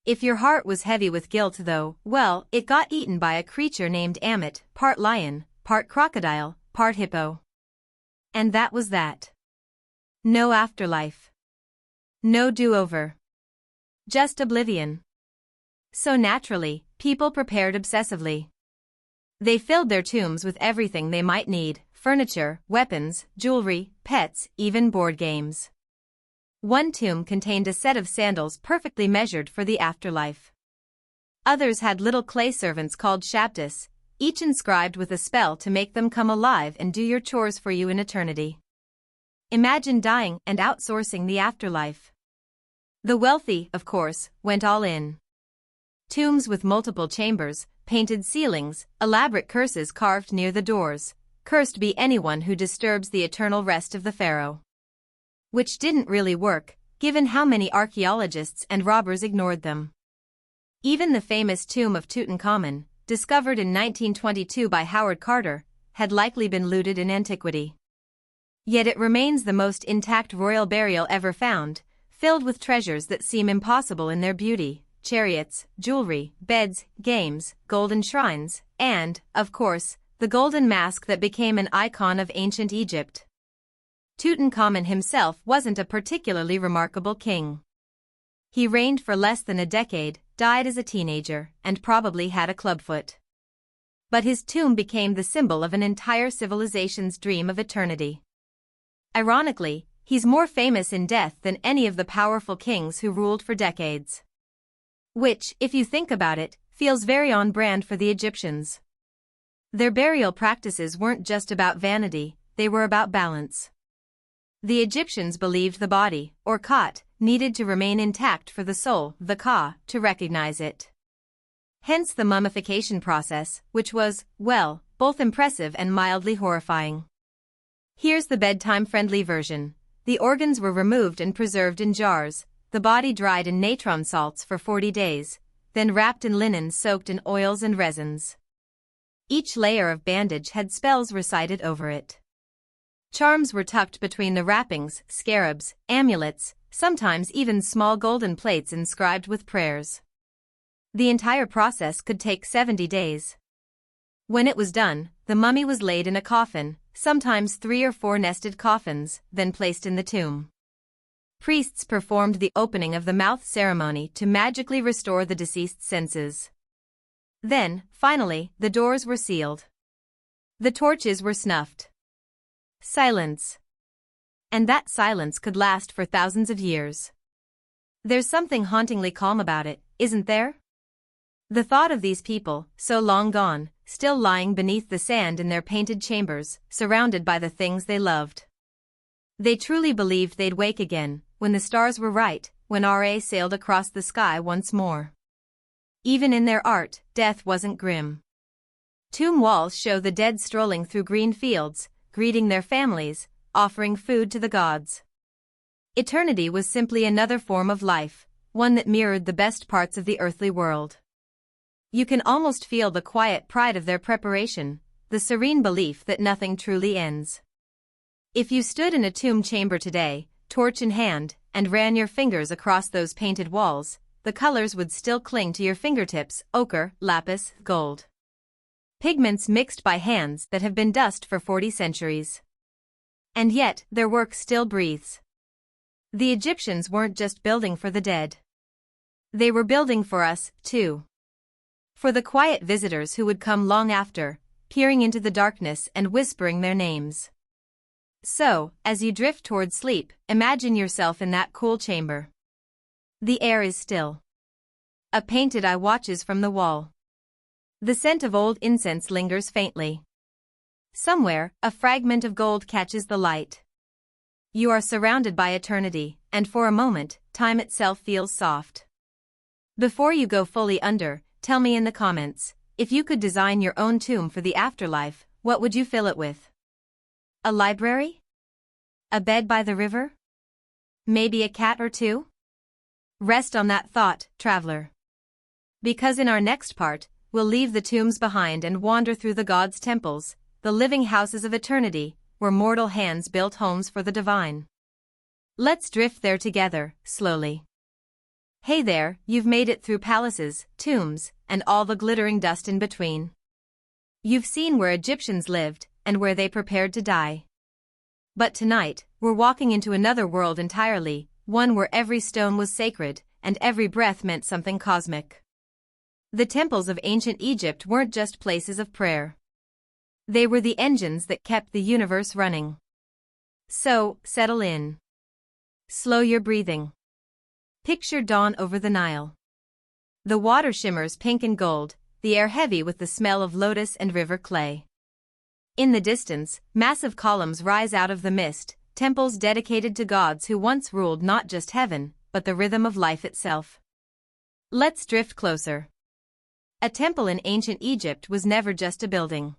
If your heart was heavy with guilt though, well, it got eaten by a creature named Amit, part lion, part crocodile, part hippo. And that was that. No afterlife. No do-over. Just oblivion. So naturally, people prepared obsessively. They filled their tombs with everything they might need: furniture, weapons, jewelry, pets, even board games. One tomb contained a set of sandals perfectly measured for the afterlife. Others had little clay servants called shabdas, each inscribed with a spell to make them come alive and do your chores for you in eternity. Imagine dying and outsourcing the afterlife. The wealthy, of course, went all in. Tombs with multiple chambers, painted ceilings, elaborate curses carved near the doors. Cursed be anyone who disturbs the eternal rest of the pharaoh. Which didn't really work, given how many archaeologists and robbers ignored them. Even the famous tomb of Tutankhamun, discovered in 1922 by Howard Carter, had likely been looted in antiquity. Yet it remains the most intact royal burial ever found, filled with treasures that seem impossible in their beauty: chariots, jewelry, beds, games, golden shrines, and, of course, the golden mask that became an icon of ancient Egypt. Tutankhamun himself wasn't a particularly remarkable king. He reigned for less than a decade, died as a teenager, and probably had a clubfoot. But his tomb became the symbol of an entire civilization's dream of eternity. Ironically, he's more famous in death than any of the powerful kings who ruled for decades. Which, if you think about it, feels very on brand for the Egyptians. Their burial practices weren't just about vanity, they were about balance. The Egyptians believed the body, or Khat, needed to remain intact for the soul, the Ka, to recognize it. Hence the mummification process, which was, well, both impressive and mildly horrifying. Here's the bedtime-friendly version. The organs were removed and preserved in jars, the body dried in natron salts for 40 days, then wrapped in linen soaked in oils and resins. Each layer of bandage had spells recited over it. Charms were tucked between the wrappings, scarabs, amulets, sometimes even small golden plates inscribed with prayers. The entire process could take 70 days. When it was done, the mummy was laid in a coffin, sometimes 3 or 4 nested coffins, then placed in the tomb. Priests performed the opening of the mouth ceremony to magically restore the deceased's senses. Then, finally, the doors were sealed. The torches were snuffed. Silence. And that silence could last for thousands of years. There's something hauntingly calm about it, isn't there? The thought of these people, so long gone, still lying beneath the sand in their painted chambers, surrounded by the things they loved. They truly believed they'd wake again, when the stars were right, when Ra sailed across the sky once more. Even in their art, death wasn't grim. Tomb walls show the dead strolling through green fields, greeting their families, offering food to the gods. Eternity was simply another form of life, one that mirrored the best parts of the earthly world. You can almost feel the quiet pride of their preparation, the serene belief that nothing truly ends. If you stood in a tomb chamber today, torch in hand, and ran your fingers across those painted walls, the colors would still cling to your fingertips: ochre, lapis, gold. Pigments mixed by hands that have been dust for 40 centuries. And yet, their work still breathes. The Egyptians weren't just building for the dead. They were building for us, too. For the quiet visitors who would come long after, peering into the darkness and whispering their names. So, as you drift toward sleep, imagine yourself in that cool chamber. The air is still. A painted eye watches from the wall. The scent of old incense lingers faintly. Somewhere, a fragment of gold catches the light. You are surrounded by eternity, and for a moment, time itself feels soft. Before you go fully under, tell me in the comments, if you could design your own tomb for the afterlife, what would you fill it with? A library? A bed by the river? Maybe a cat or two? Rest on that thought, traveler. Because in our next part, we'll leave the tombs behind and wander through the gods' temples, the living houses of eternity, where mortal hands built homes for the divine. Let's drift there together, slowly. Hey there, you've made it through palaces, tombs, and all the glittering dust in between. You've seen where Egyptians lived, and where they prepared to die. But tonight, we're walking into another world entirely, one where every stone was sacred, and every breath meant something cosmic. The temples of ancient Egypt weren't just places of prayer. They were the engines that kept the universe running. So, settle in. Slow your breathing. Picture dawn over the Nile. The water shimmers pink and gold, the air heavy with the smell of lotus and river clay. In the distance, massive columns rise out of the mist, temples dedicated to gods who once ruled not just heaven, but the rhythm of life itself. Let's drift closer. A temple in ancient Egypt was never just a building.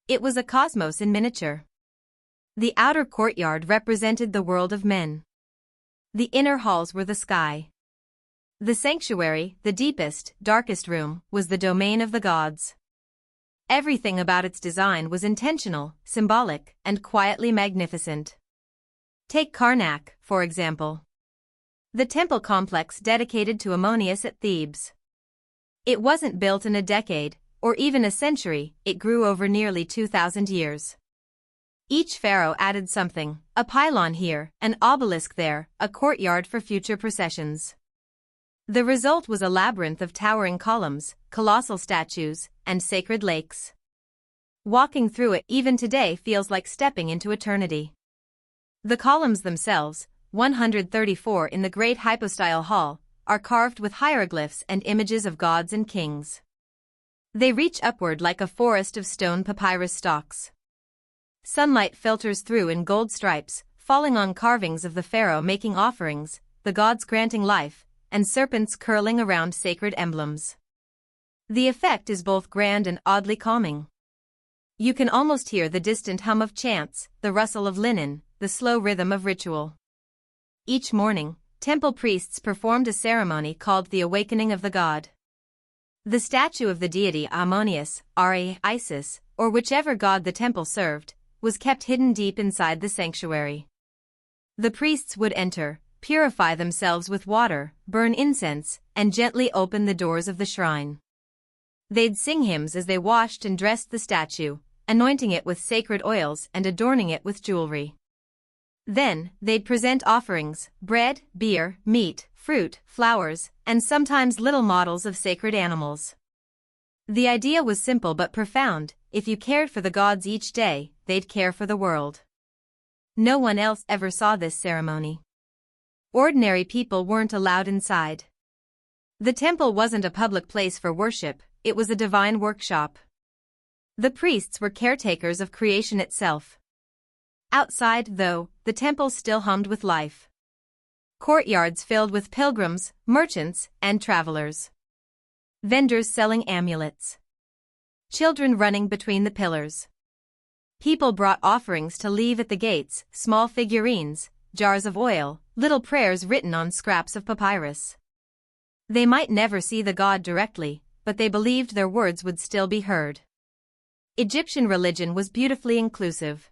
It was a cosmos in miniature. The outer courtyard represented the world of men. The inner halls were the sky. The sanctuary, the deepest, darkest room, was the domain of the gods. Everything about its design was intentional, symbolic, and quietly magnificent. Take Karnak, for example. The temple complex dedicated to Ammonius at Thebes. It wasn't built in a decade, or even a century, it grew over nearly 2,000 years. Each pharaoh added something, a pylon here, an obelisk there, a courtyard for future processions. The result was a labyrinth of towering columns, colossal statues, and sacred lakes. Walking through it even today feels like stepping into eternity. The columns themselves, 134 in the Great Hypostyle Hall, are carved with hieroglyphs and images of gods and kings. They reach upward like a forest of stone papyrus stalks. Sunlight filters through in gold stripes, falling on carvings of the pharaoh making offerings, the gods granting life, and serpents curling around sacred emblems. The effect is both grand and oddly calming. You can almost hear the distant hum of chants, the rustle of linen, the slow rhythm of ritual. Each morning, temple priests performed a ceremony called the Awakening of the God. The statue of the deity Ammonius, Isis, or whichever god the temple served, was kept hidden deep inside the sanctuary. The priests would enter, purify themselves with water, burn incense, and gently open the doors of the shrine. They'd sing hymns as they washed and dressed the statue, anointing it with sacred oils and adorning it with jewelry. Then, they'd present offerings, bread, beer, meat, fruit, flowers, and sometimes little models of sacred animals. The idea was simple but profound: if you cared for the gods each day, they'd care for the world. No one else ever saw this ceremony. Ordinary people weren't allowed inside. The temple wasn't a public place for worship, it was a divine workshop. The priests were caretakers of creation itself. Outside, though, the temple still hummed with life. Courtyards filled with pilgrims, merchants, and travelers. Vendors selling amulets. Children running between the pillars. People brought offerings to leave at the gates, small figurines, jars of oil, little prayers written on scraps of papyrus. They might never see the god directly, but they believed their words would still be heard. Egyptian religion was beautifully inclusive.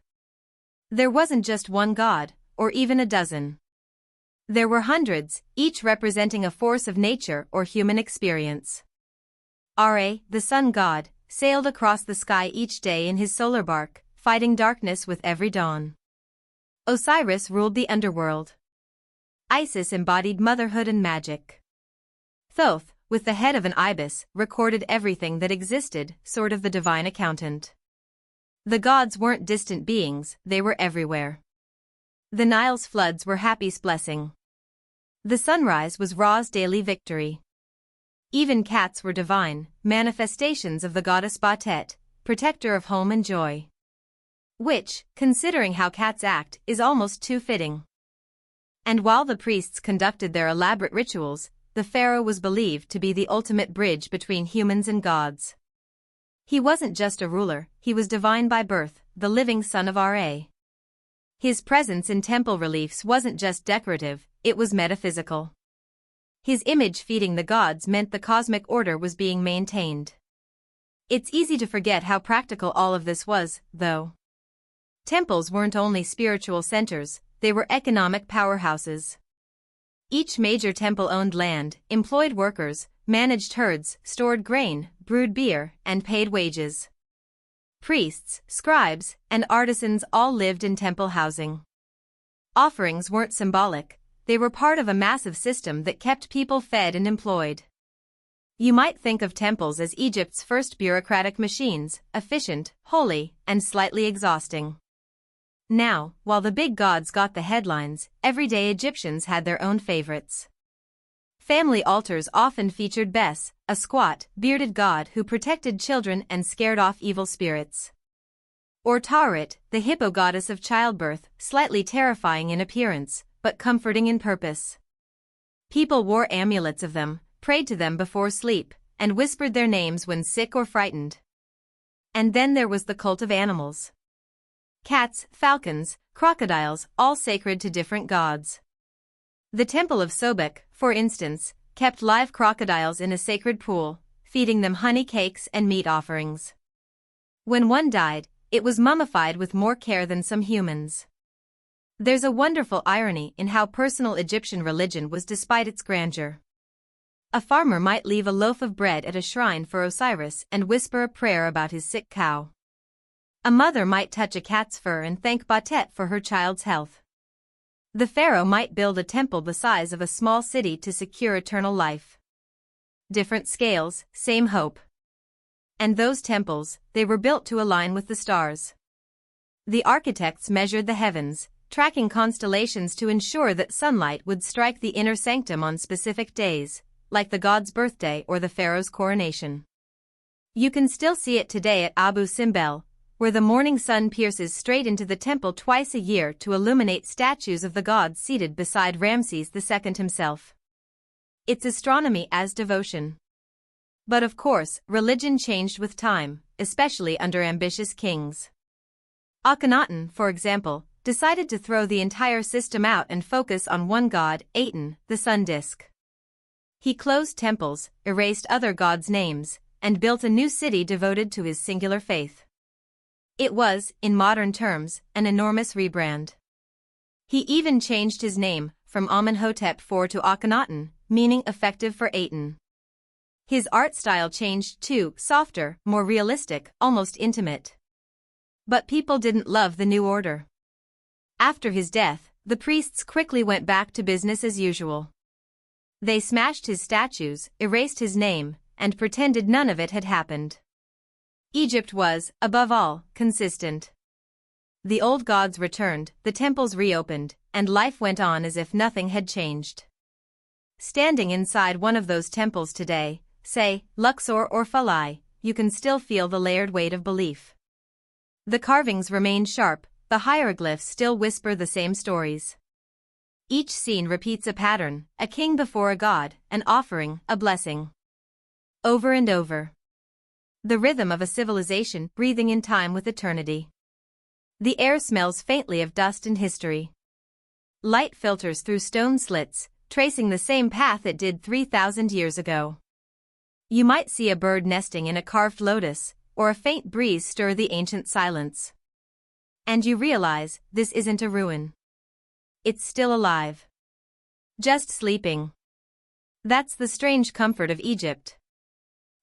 There wasn't just one god, or even a dozen. There were hundreds, each representing a force of nature or human experience. Ra, the sun god, sailed across the sky each day in his solar bark, fighting darkness with every dawn. Osiris ruled the underworld. Isis embodied motherhood and magic. Thoth, with the head of an ibis, recorded everything that existed, sort of the divine accountant. The gods weren't distant beings, they were everywhere. The Nile's floods were Hapi's blessing. The sunrise was Ra's daily victory. Even cats were divine, manifestations of the goddess Batet, protector of home and joy. Which, considering how cats act, is almost too fitting. And while the priests conducted their elaborate rituals, the pharaoh was believed to be the ultimate bridge between humans and gods. He wasn't just a ruler, he was divine by birth, the living son of Ra. His presence in temple reliefs wasn't just decorative, it was metaphysical. His image feeding the gods meant the cosmic order was being maintained. It's easy to forget how practical all of this was, though. Temples weren't only spiritual centers, they were economic powerhouses. Each major temple owned land, employed workers, managed herds, stored grain, brewed beer, and paid wages. Priests, scribes, and artisans all lived in temple housing. Offerings weren't symbolic, they were part of a massive system that kept people fed and employed. You might think of temples as Egypt's first bureaucratic machines, efficient, holy, and slightly exhausting. Now, while the big gods got the headlines, everyday Egyptians had their own favorites. Family altars often featured Bes, a squat, bearded god who protected children and scared off evil spirits. Or Taurit, the hippo goddess of childbirth, slightly terrifying in appearance, but comforting in purpose. People wore amulets of them, prayed to them before sleep, and whispered their names when sick or frightened. And then there was the cult of animals. Cats, falcons, crocodiles, all sacred to different gods. The temple of Sobek, for instance, kept live crocodiles in a sacred pool, feeding them honey cakes and meat offerings. When one died, it was mummified with more care than some humans. There's a wonderful irony in how personal Egyptian religion was despite its grandeur. A farmer might leave a loaf of bread at a shrine for Osiris and whisper a prayer about his sick cow. A mother might touch a cat's fur and thank Batet for her child's health. The pharaoh might build a temple the size of a small city to secure eternal life. Different scales, same hope. And those temples, they were built to align with the stars. The architects measured the heavens, tracking constellations to ensure that sunlight would strike the inner sanctum on specific days, like the god's birthday or the pharaoh's coronation. You can still see it today at Abu Simbel, where the morning sun pierces straight into the temple twice a year to illuminate statues of the gods seated beside Ramses II himself. It's astronomy as devotion. But of course, religion changed with time, especially under ambitious kings. Akhenaten, for example, decided to throw the entire system out and focus on one god, Aten, the sun disk. He closed temples, erased other gods' names, and built a new city devoted to his singular faith. It was, in modern terms, an enormous rebrand. He even changed his name from Amenhotep IV to Akhenaten, meaning effective for Aten. His art style changed too, softer, more realistic, almost intimate. But people didn't love the new order. After his death, the priests quickly went back to business as usual. They smashed his statues, erased his name, and pretended none of it had happened. Egypt was, above all, consistent. The old gods returned, the temples reopened, and life went on as if nothing had changed. Standing inside one of those temples today, say, Luxor or Philae, you can still feel the layered weight of belief. The carvings remain sharp, the hieroglyphs still whisper the same stories. Each scene repeats a pattern, a king before a god, an offering, a blessing. Over and over. The rhythm of a civilization breathing in time with eternity. The air smells faintly of dust and history. Light filters through stone slits, tracing the same path it did 3,000 years ago. You might see a bird nesting in a carved lotus, or a faint breeze stir the ancient silence. And you realize, this isn't a ruin. It's still alive. Just sleeping. That's the strange comfort of Egypt.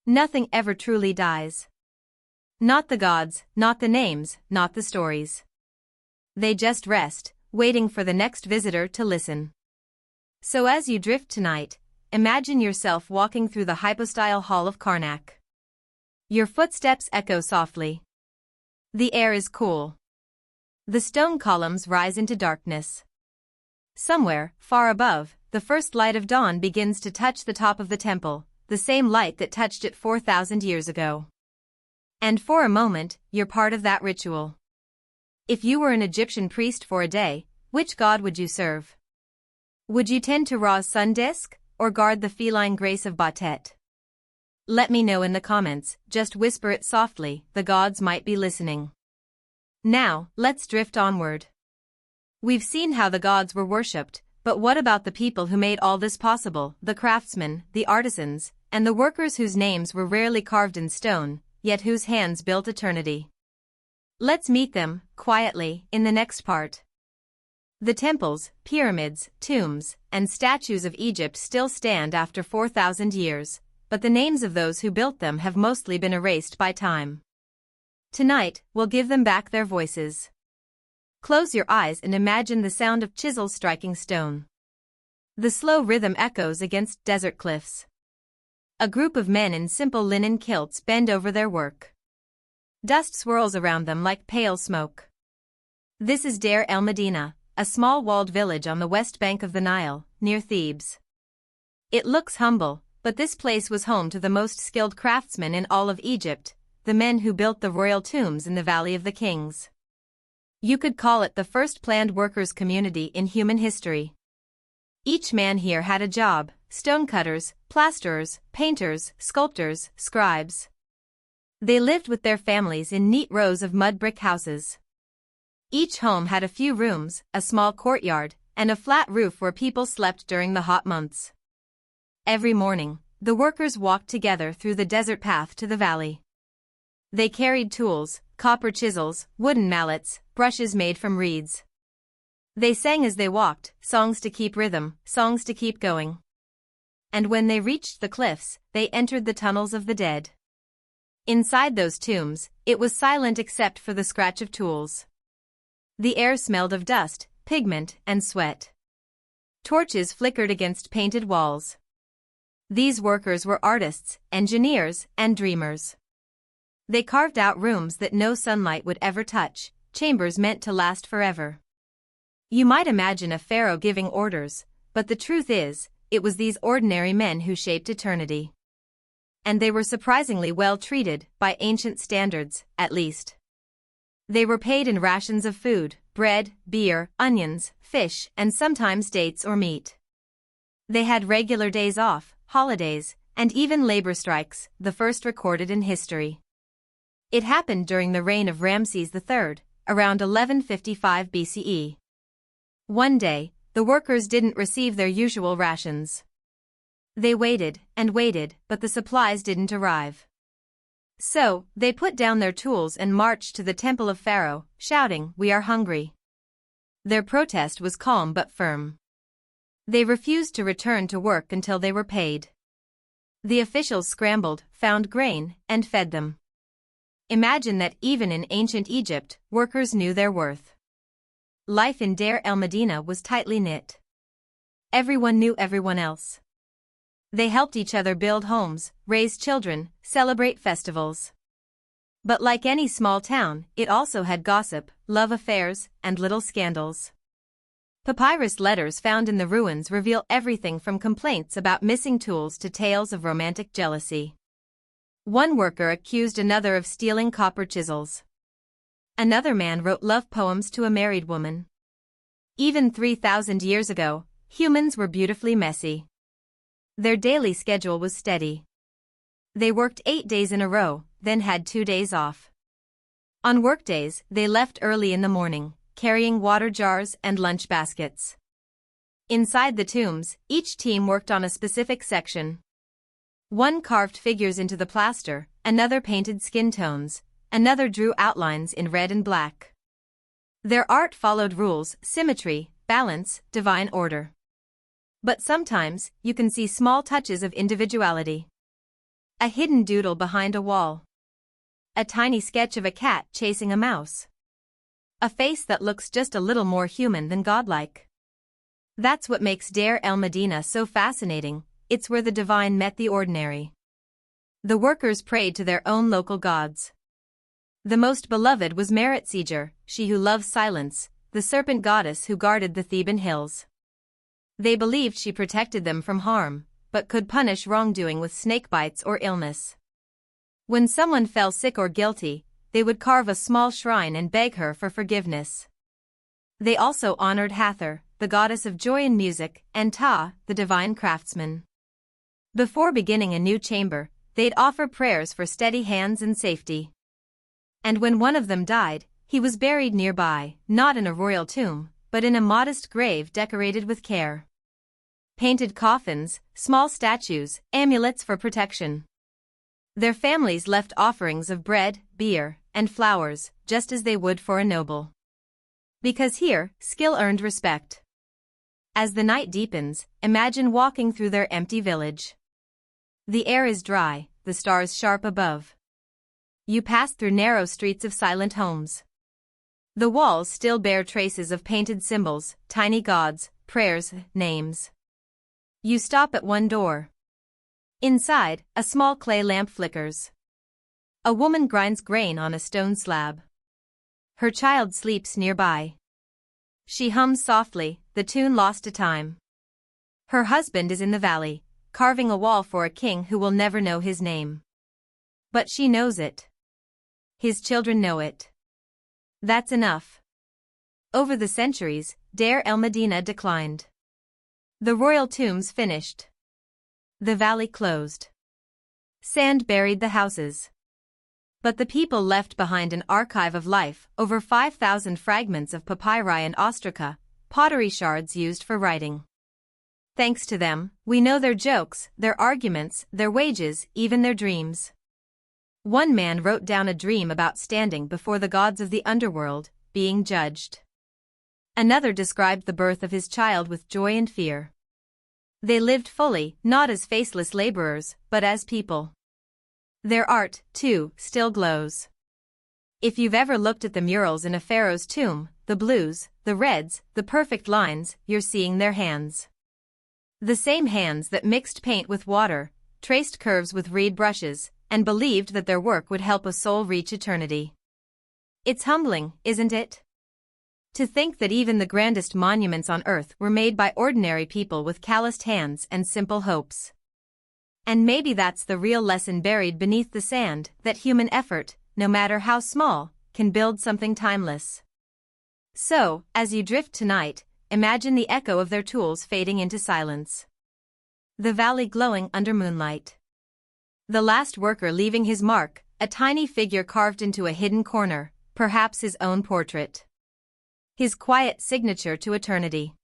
Nothing ever truly dies. Not the gods, not the names, not the stories. They just rest, waiting for the next visitor to listen. So as you drift tonight, imagine yourself walking through the hypostyle hall of Karnak. Your footsteps echo softly. The air is cool. The stone columns rise into darkness. Somewhere, far above, the first light of dawn begins to touch the top of the temple, the same light that touched it 4,000 years ago. And for a moment, you're part of that ritual. If you were an Egyptian priest for a day, which god would you serve? Would you tend to Ra's sun disk, or guard the feline grace of Batet? Let me know in the comments, just whisper it softly, the gods might be listening. Now, let's drift onward. We've seen how the gods were worshipped, but what about the people who made all this possible, the craftsmen, the artisans, and the workers whose names were rarely carved in stone, yet whose hands built eternity? Let's meet them, quietly, in the next part. The temples, pyramids, tombs, and statues of Egypt still stand after 4,000 years, but the names of those who built them have mostly been erased by time. Tonight, we'll give them back their voices. Close your eyes and imagine the sound of chisels striking stone. The slow rhythm echoes against desert cliffs. A group of men in simple linen kilts bend over their work. Dust swirls around them like pale smoke. This is Deir el-Medina, a small walled village on the west bank of the Nile, near Thebes. It looks humble, but this place was home to the most skilled craftsmen in all of Egypt, the men who built the royal tombs in the Valley of the Kings. You could call it the first planned workers' community in human history. Each man here had a job: stonecutters, plasterers, painters, sculptors, scribes. They lived with their families in neat rows of mud-brick houses. Each home had a few rooms, a small courtyard, and a flat roof where people slept during the hot months. Every morning, the workers walked together through the desert path to the valley. They carried tools, copper chisels, wooden mallets, brushes made from reeds. They sang as they walked, songs to keep rhythm, songs to keep going. And when they reached the cliffs, they entered the tunnels of the dead. Inside those tombs, it was silent except for the scratch of tools. The air smelled of dust, pigment, and sweat. Torches flickered against painted walls. These workers were artists, engineers, and dreamers. They carved out rooms that no sunlight would ever touch, chambers meant to last forever. You might imagine a pharaoh giving orders, but the truth is, it was these ordinary men who shaped eternity. And they were surprisingly well treated, by ancient standards, at least. They were paid in rations of food: bread, beer, onions, fish, and sometimes dates or meat. They had regular days off, holidays, and even labor strikes, the first recorded in history. It happened during the reign of Ramses III, around 1155 BCE. One day, the workers didn't receive their usual rations. They waited and waited, but the supplies didn't arrive. So, they put down their tools and marched to the temple of Pharaoh, shouting, "We are hungry." Their protest was calm but firm. They refused to return to work until they were paid. The officials scrambled, found grain, and fed them. Imagine that even in ancient Egypt, workers knew their worth. Life in Deir el-Medina was tightly knit. Everyone knew everyone else. They helped each other build homes, raise children, celebrate festivals. But like any small town, it also had gossip, love affairs, and little scandals. Papyrus letters found in the ruins reveal everything from complaints about missing tools to tales of romantic jealousy. One worker accused another of stealing copper chisels. Another man wrote love poems to a married woman. Even 3,000 years ago, humans were beautifully messy. Their daily schedule was steady. They worked 8 days in a row, then had 2 days off. On workdays, they left early in the morning, carrying water jars and lunch baskets. Inside the tombs, each team worked on a specific section. One carved figures into the plaster, another painted skin tones, another drew outlines in red and black. Their art followed rules: symmetry, balance, divine order. But sometimes, you can see small touches of individuality. A hidden doodle behind a wall. A tiny sketch of a cat chasing a mouse. A face that looks just a little more human than godlike. That's what makes Deir el-Medina so fascinating. It's where the divine met the ordinary. The workers prayed to their own local gods. The most beloved was Meretseger, she who loves silence, the serpent goddess who guarded the Theban hills. They believed she protected them from harm, but could punish wrongdoing with snake bites or illness. When someone fell sick or guilty, they would carve a small shrine and beg her for forgiveness. They also honored Hathor, the goddess of joy and music, and Ptah, the divine craftsman. Before beginning a new chamber, they'd offer prayers for steady hands and safety. And when one of them died, he was buried nearby, not in a royal tomb, but in a modest grave decorated with care. Painted coffins, small statues, amulets for protection. Their families left offerings of bread, beer, and flowers, just as they would for a noble. Because here, skill earned respect. As the night deepens, imagine walking through their empty village. The air is dry, the stars sharp above. You pass through narrow streets of silent homes. The walls still bear traces of painted symbols, tiny gods, prayers, names. You stop at one door. Inside, a small clay lamp flickers. A woman grinds grain on a stone slab. Her child sleeps nearby. She hums softly, the tune lost to time. Her husband is in the valley, carving a wall for a king who will never know his name. But she knows it. His children know it. That's enough. Over the centuries, Deir el-Medina declined. The royal tombs finished. The valley closed. Sand buried the houses. But the people left behind an archive of life, over 5,000 fragments of papyri and ostraca, pottery shards used for writing. Thanks to them, we know their jokes, their arguments, their wages, even their dreams. One man wrote down a dream about standing before the gods of the underworld, being judged. Another described the birth of his child with joy and fear. They lived fully, not as faceless laborers, but as people. Their art, too, still glows. If you've ever looked at the murals in a pharaoh's tomb, the blues, the reds, the perfect lines, you're seeing their hands. The same hands that mixed paint with water, traced curves with reed brushes, and believed that their work would help a soul reach eternity. It's humbling, isn't it? To think that even the grandest monuments on earth were made by ordinary people with calloused hands and simple hopes. And maybe that's the real lesson buried beneath the sand, that human effort, no matter how small, can build something timeless. So, as you drift tonight, imagine the echo of their tools fading into silence. The valley glowing under moonlight. The last worker leaving his mark, a tiny figure carved into a hidden corner, perhaps his own portrait. His quiet signature to eternity.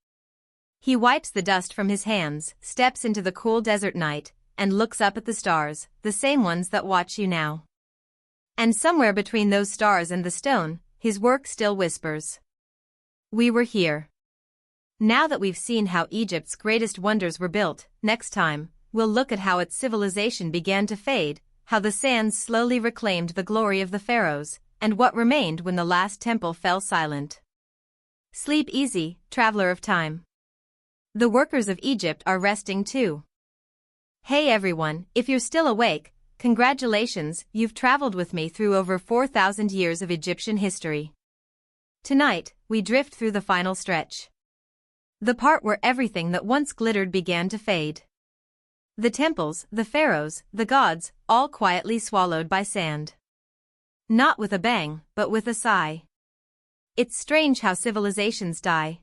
He wipes the dust from his hands, steps into the cool desert night, and looks up at the stars, the same ones that watch you now. And somewhere between those stars and the stone, his work still whispers. We were here. Now that we've seen how Egypt's greatest wonders were built, next time, we'll look at how its civilization began to fade, how the sands slowly reclaimed the glory of the pharaohs, and what remained when the last temple fell silent. Sleep easy, traveler of time. The workers of Egypt are resting too. Hey everyone, if you're still awake, congratulations, you've traveled with me through over 4,000 years of Egyptian history. Tonight, we drift through the final stretch. The part where everything that once glittered began to fade. The temples, the pharaohs, the gods, all quietly swallowed by sand. Not with a bang, but with a sigh. It's strange how civilizations die.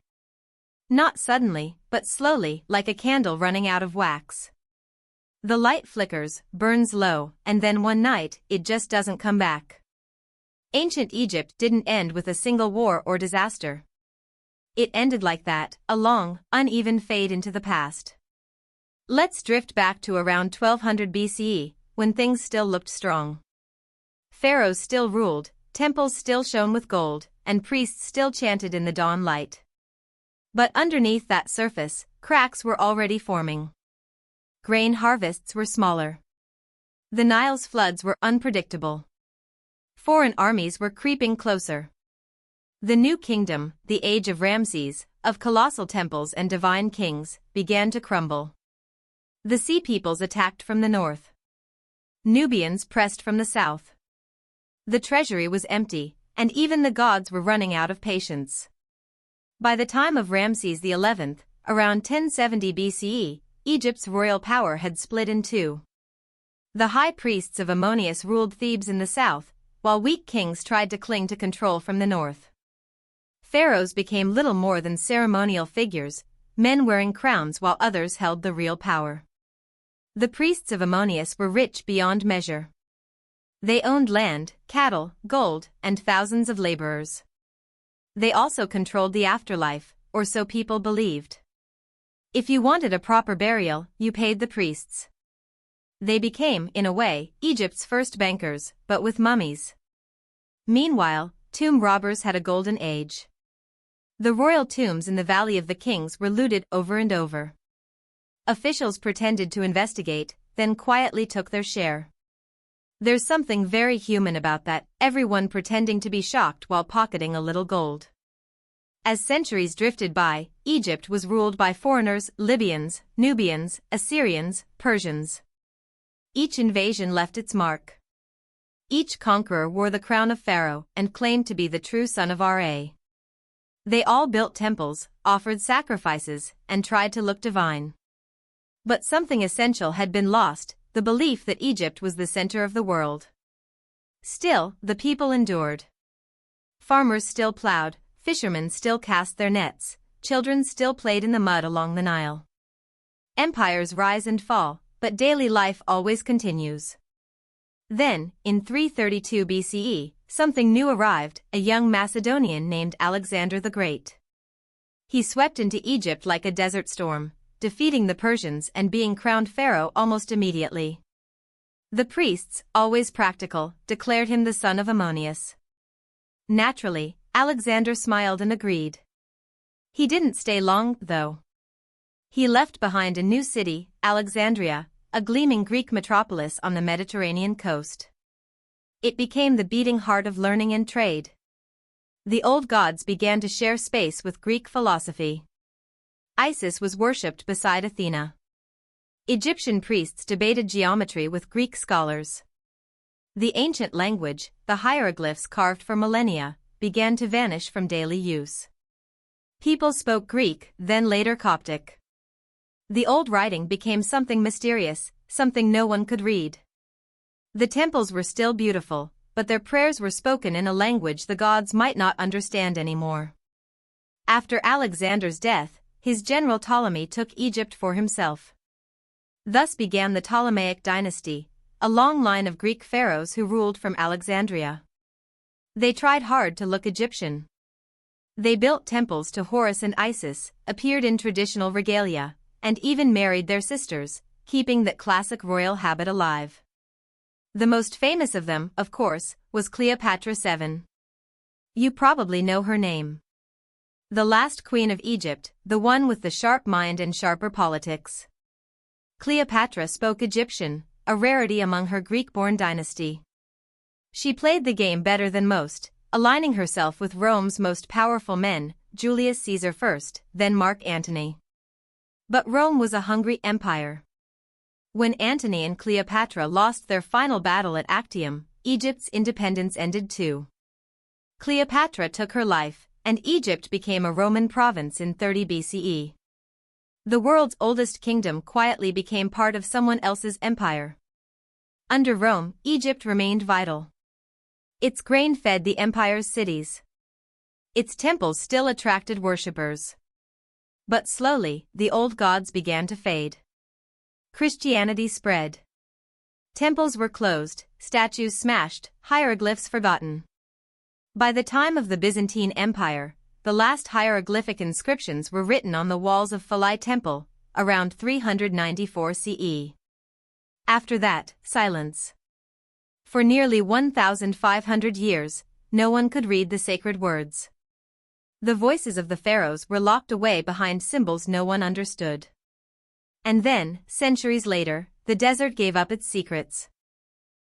Not suddenly, but slowly, like a candle running out of wax. The light flickers, burns low, and then one night, it just doesn't come back. Ancient Egypt didn't end with a single war or disaster. It ended like that, a long, uneven fade into the past. Let's drift back to around 1200 BCE, when things still looked strong. Pharaohs still ruled, temples still shone with gold, and priests still chanted in the dawn light. But underneath that surface, cracks were already forming. Grain harvests were smaller. The Nile's floods were unpredictable. Foreign armies were creeping closer. The new kingdom, the age of Ramses, of colossal temples and divine kings, began to crumble. The sea peoples attacked from the north. Nubians pressed from the south. The treasury was empty, and even the gods were running out of patience. By the time of Ramses XI, around 1070 BCE, Egypt's royal power had split in two. The high priests of Ammonius ruled Thebes in the south, while weak kings tried to cling to control from the north. Pharaohs became little more than ceremonial figures, men wearing crowns while others held the real power. The priests of Ammonius were rich beyond measure. They owned land, cattle, gold, and thousands of laborers. They also controlled the afterlife, or so people believed. If you wanted a proper burial, you paid the priests. They became, in a way, Egypt's first bankers, but with mummies. Meanwhile, tomb robbers had a golden age. The royal tombs in the Valley of the Kings were looted over and over. Officials pretended to investigate, then quietly took their share. There's something very human about that, everyone pretending to be shocked while pocketing a little gold. As centuries drifted by, Egypt was ruled by foreigners: Libyans, Nubians, Assyrians, Persians. Each invasion left its mark. Each conqueror wore the crown of Pharaoh and claimed to be the true son of Ra. They all built temples, offered sacrifices, and tried to look divine. But something essential had been lost: the belief that Egypt was the center of the world. Still, the people endured. Farmers still plowed, fishermen still cast their nets, children still played in the mud along the Nile. Empires rise and fall, but daily life always continues. Then, in 332 BCE, something new arrived: a young Macedonian named Alexander the Great. He swept into Egypt like a desert storm, defeating the Persians and being crowned pharaoh almost immediately. The priests, always practical, declared him the son of Ammonius. Naturally, Alexander smiled and agreed. He didn't stay long, though. He left behind a new city, Alexandria, a gleaming Greek metropolis on the Mediterranean coast. It became the beating heart of learning and trade. The old gods began to share space with Greek philosophy. Isis was worshipped beside Athena. Egyptian priests debated geometry with Greek scholars. The ancient language, the hieroglyphs carved for millennia, began to vanish from daily use. People spoke Greek, then later Coptic. The old writing became something mysterious, something no one could read. The temples were still beautiful, but their prayers were spoken in a language the gods might not understand anymore. After Alexander's death, his general Ptolemy took Egypt for himself. Thus began the Ptolemaic dynasty, a long line of Greek pharaohs who ruled from Alexandria. They tried hard to look Egyptian. They built temples to Horus and Isis, appeared in traditional regalia, and even married their sisters, keeping that classic royal habit alive. The most famous of them, of course, was Cleopatra VII. You probably know her name. The last queen of Egypt, the one with the sharp mind and sharper politics. Cleopatra spoke Egyptian, a rarity among her Greek-born dynasty. She played the game better than most, aligning herself with Rome's most powerful men, Julius Caesar first, then Mark Antony. But Rome was a hungry empire. When Antony and Cleopatra lost their final battle at Actium, Egypt's independence ended too. Cleopatra took her life, and Egypt became a Roman province in 30 BCE. The world's oldest kingdom quietly became part of someone else's empire. Under Rome, Egypt remained vital. Its grain fed the empire's cities. Its temples still attracted worshippers. But slowly, the old gods began to fade. Christianity spread. Temples were closed, statues smashed, hieroglyphs forgotten. By the time of the Byzantine Empire, the last hieroglyphic inscriptions were written on the walls of Philae Temple, around 394 CE. After that, silence. For nearly 1,500 years, no one could read the sacred words. The voices of the pharaohs were locked away behind symbols no one understood. And then, centuries later, the desert gave up its secrets.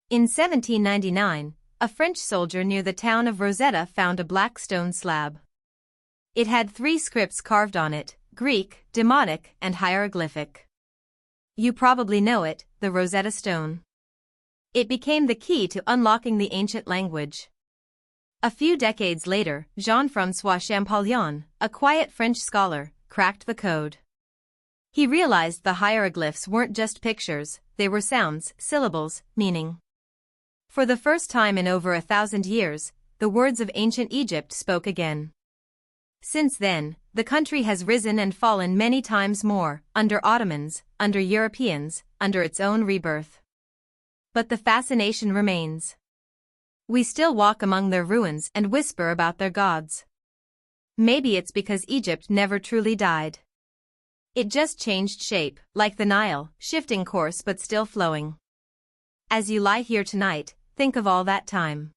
In 1799, a French soldier near the town of Rosetta found a black stone slab. It had 3 scripts carved on it: Greek, Demotic, and hieroglyphic. You probably know it, the Rosetta Stone. It became the key to unlocking the ancient language. A few decades later, Jean-François Champollion, a quiet French scholar, cracked the code. He realized the hieroglyphs weren't just pictures, they were sounds, syllables, meaning. For the first time in over 1,000 years, the words of ancient Egypt spoke again. Since then, the country has risen and fallen many times more, under Ottomans, under Europeans, under its own rebirth. But the fascination remains. We still walk among their ruins and whisper about their gods. Maybe it's because Egypt never truly died. It just changed shape, like the Nile, shifting course but still flowing. As you lie here tonight, think of all that time.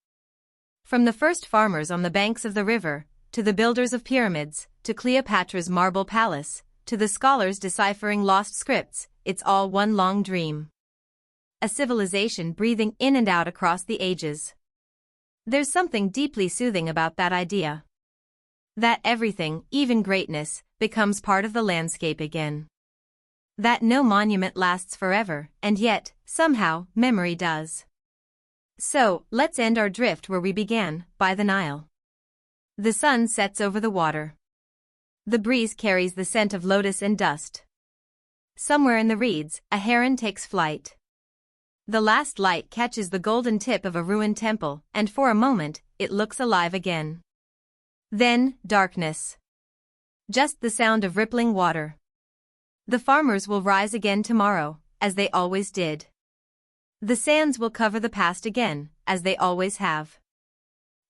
From the first farmers on the banks of the river, to the builders of pyramids, to Cleopatra's marble palace, to the scholars deciphering lost scripts, it's all one long dream. A civilization breathing in and out across the ages. There's something deeply soothing about that idea. That everything, even greatness, becomes part of the landscape again. That no monument lasts forever, and yet, somehow, memory does. So, let's end our drift where we began, by the Nile. The sun sets over the water. The breeze carries the scent of lotus and dust. Somewhere in the reeds, a heron takes flight. The last light catches the golden tip of a ruined temple, and for a moment, it looks alive again. Then, darkness. Just the sound of rippling water. The farmers will rise again tomorrow, as they always did. The sands will cover the past again, as they always have.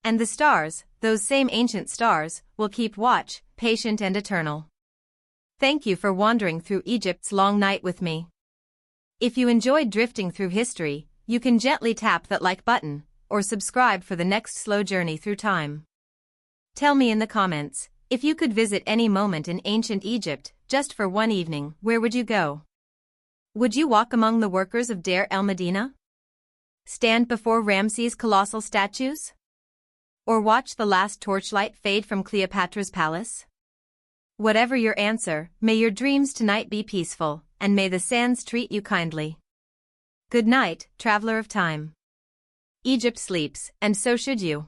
And the stars, those same ancient stars, will keep watch, patient and eternal. Thank you for wandering through Egypt's long night with me. If you enjoyed drifting through history, you can gently tap that like button, or subscribe for the next slow journey through time. Tell me in the comments, if you could visit any moment in ancient Egypt, just for one evening, where would you go? Would you walk among the workers of Deir el-Medina? Stand before Ramses' colossal statues? Or watch the last torchlight fade from Cleopatra's palace? Whatever your answer, may your dreams tonight be peaceful, and may the sands treat you kindly. Good night, traveler of time. Egypt sleeps, and so should you.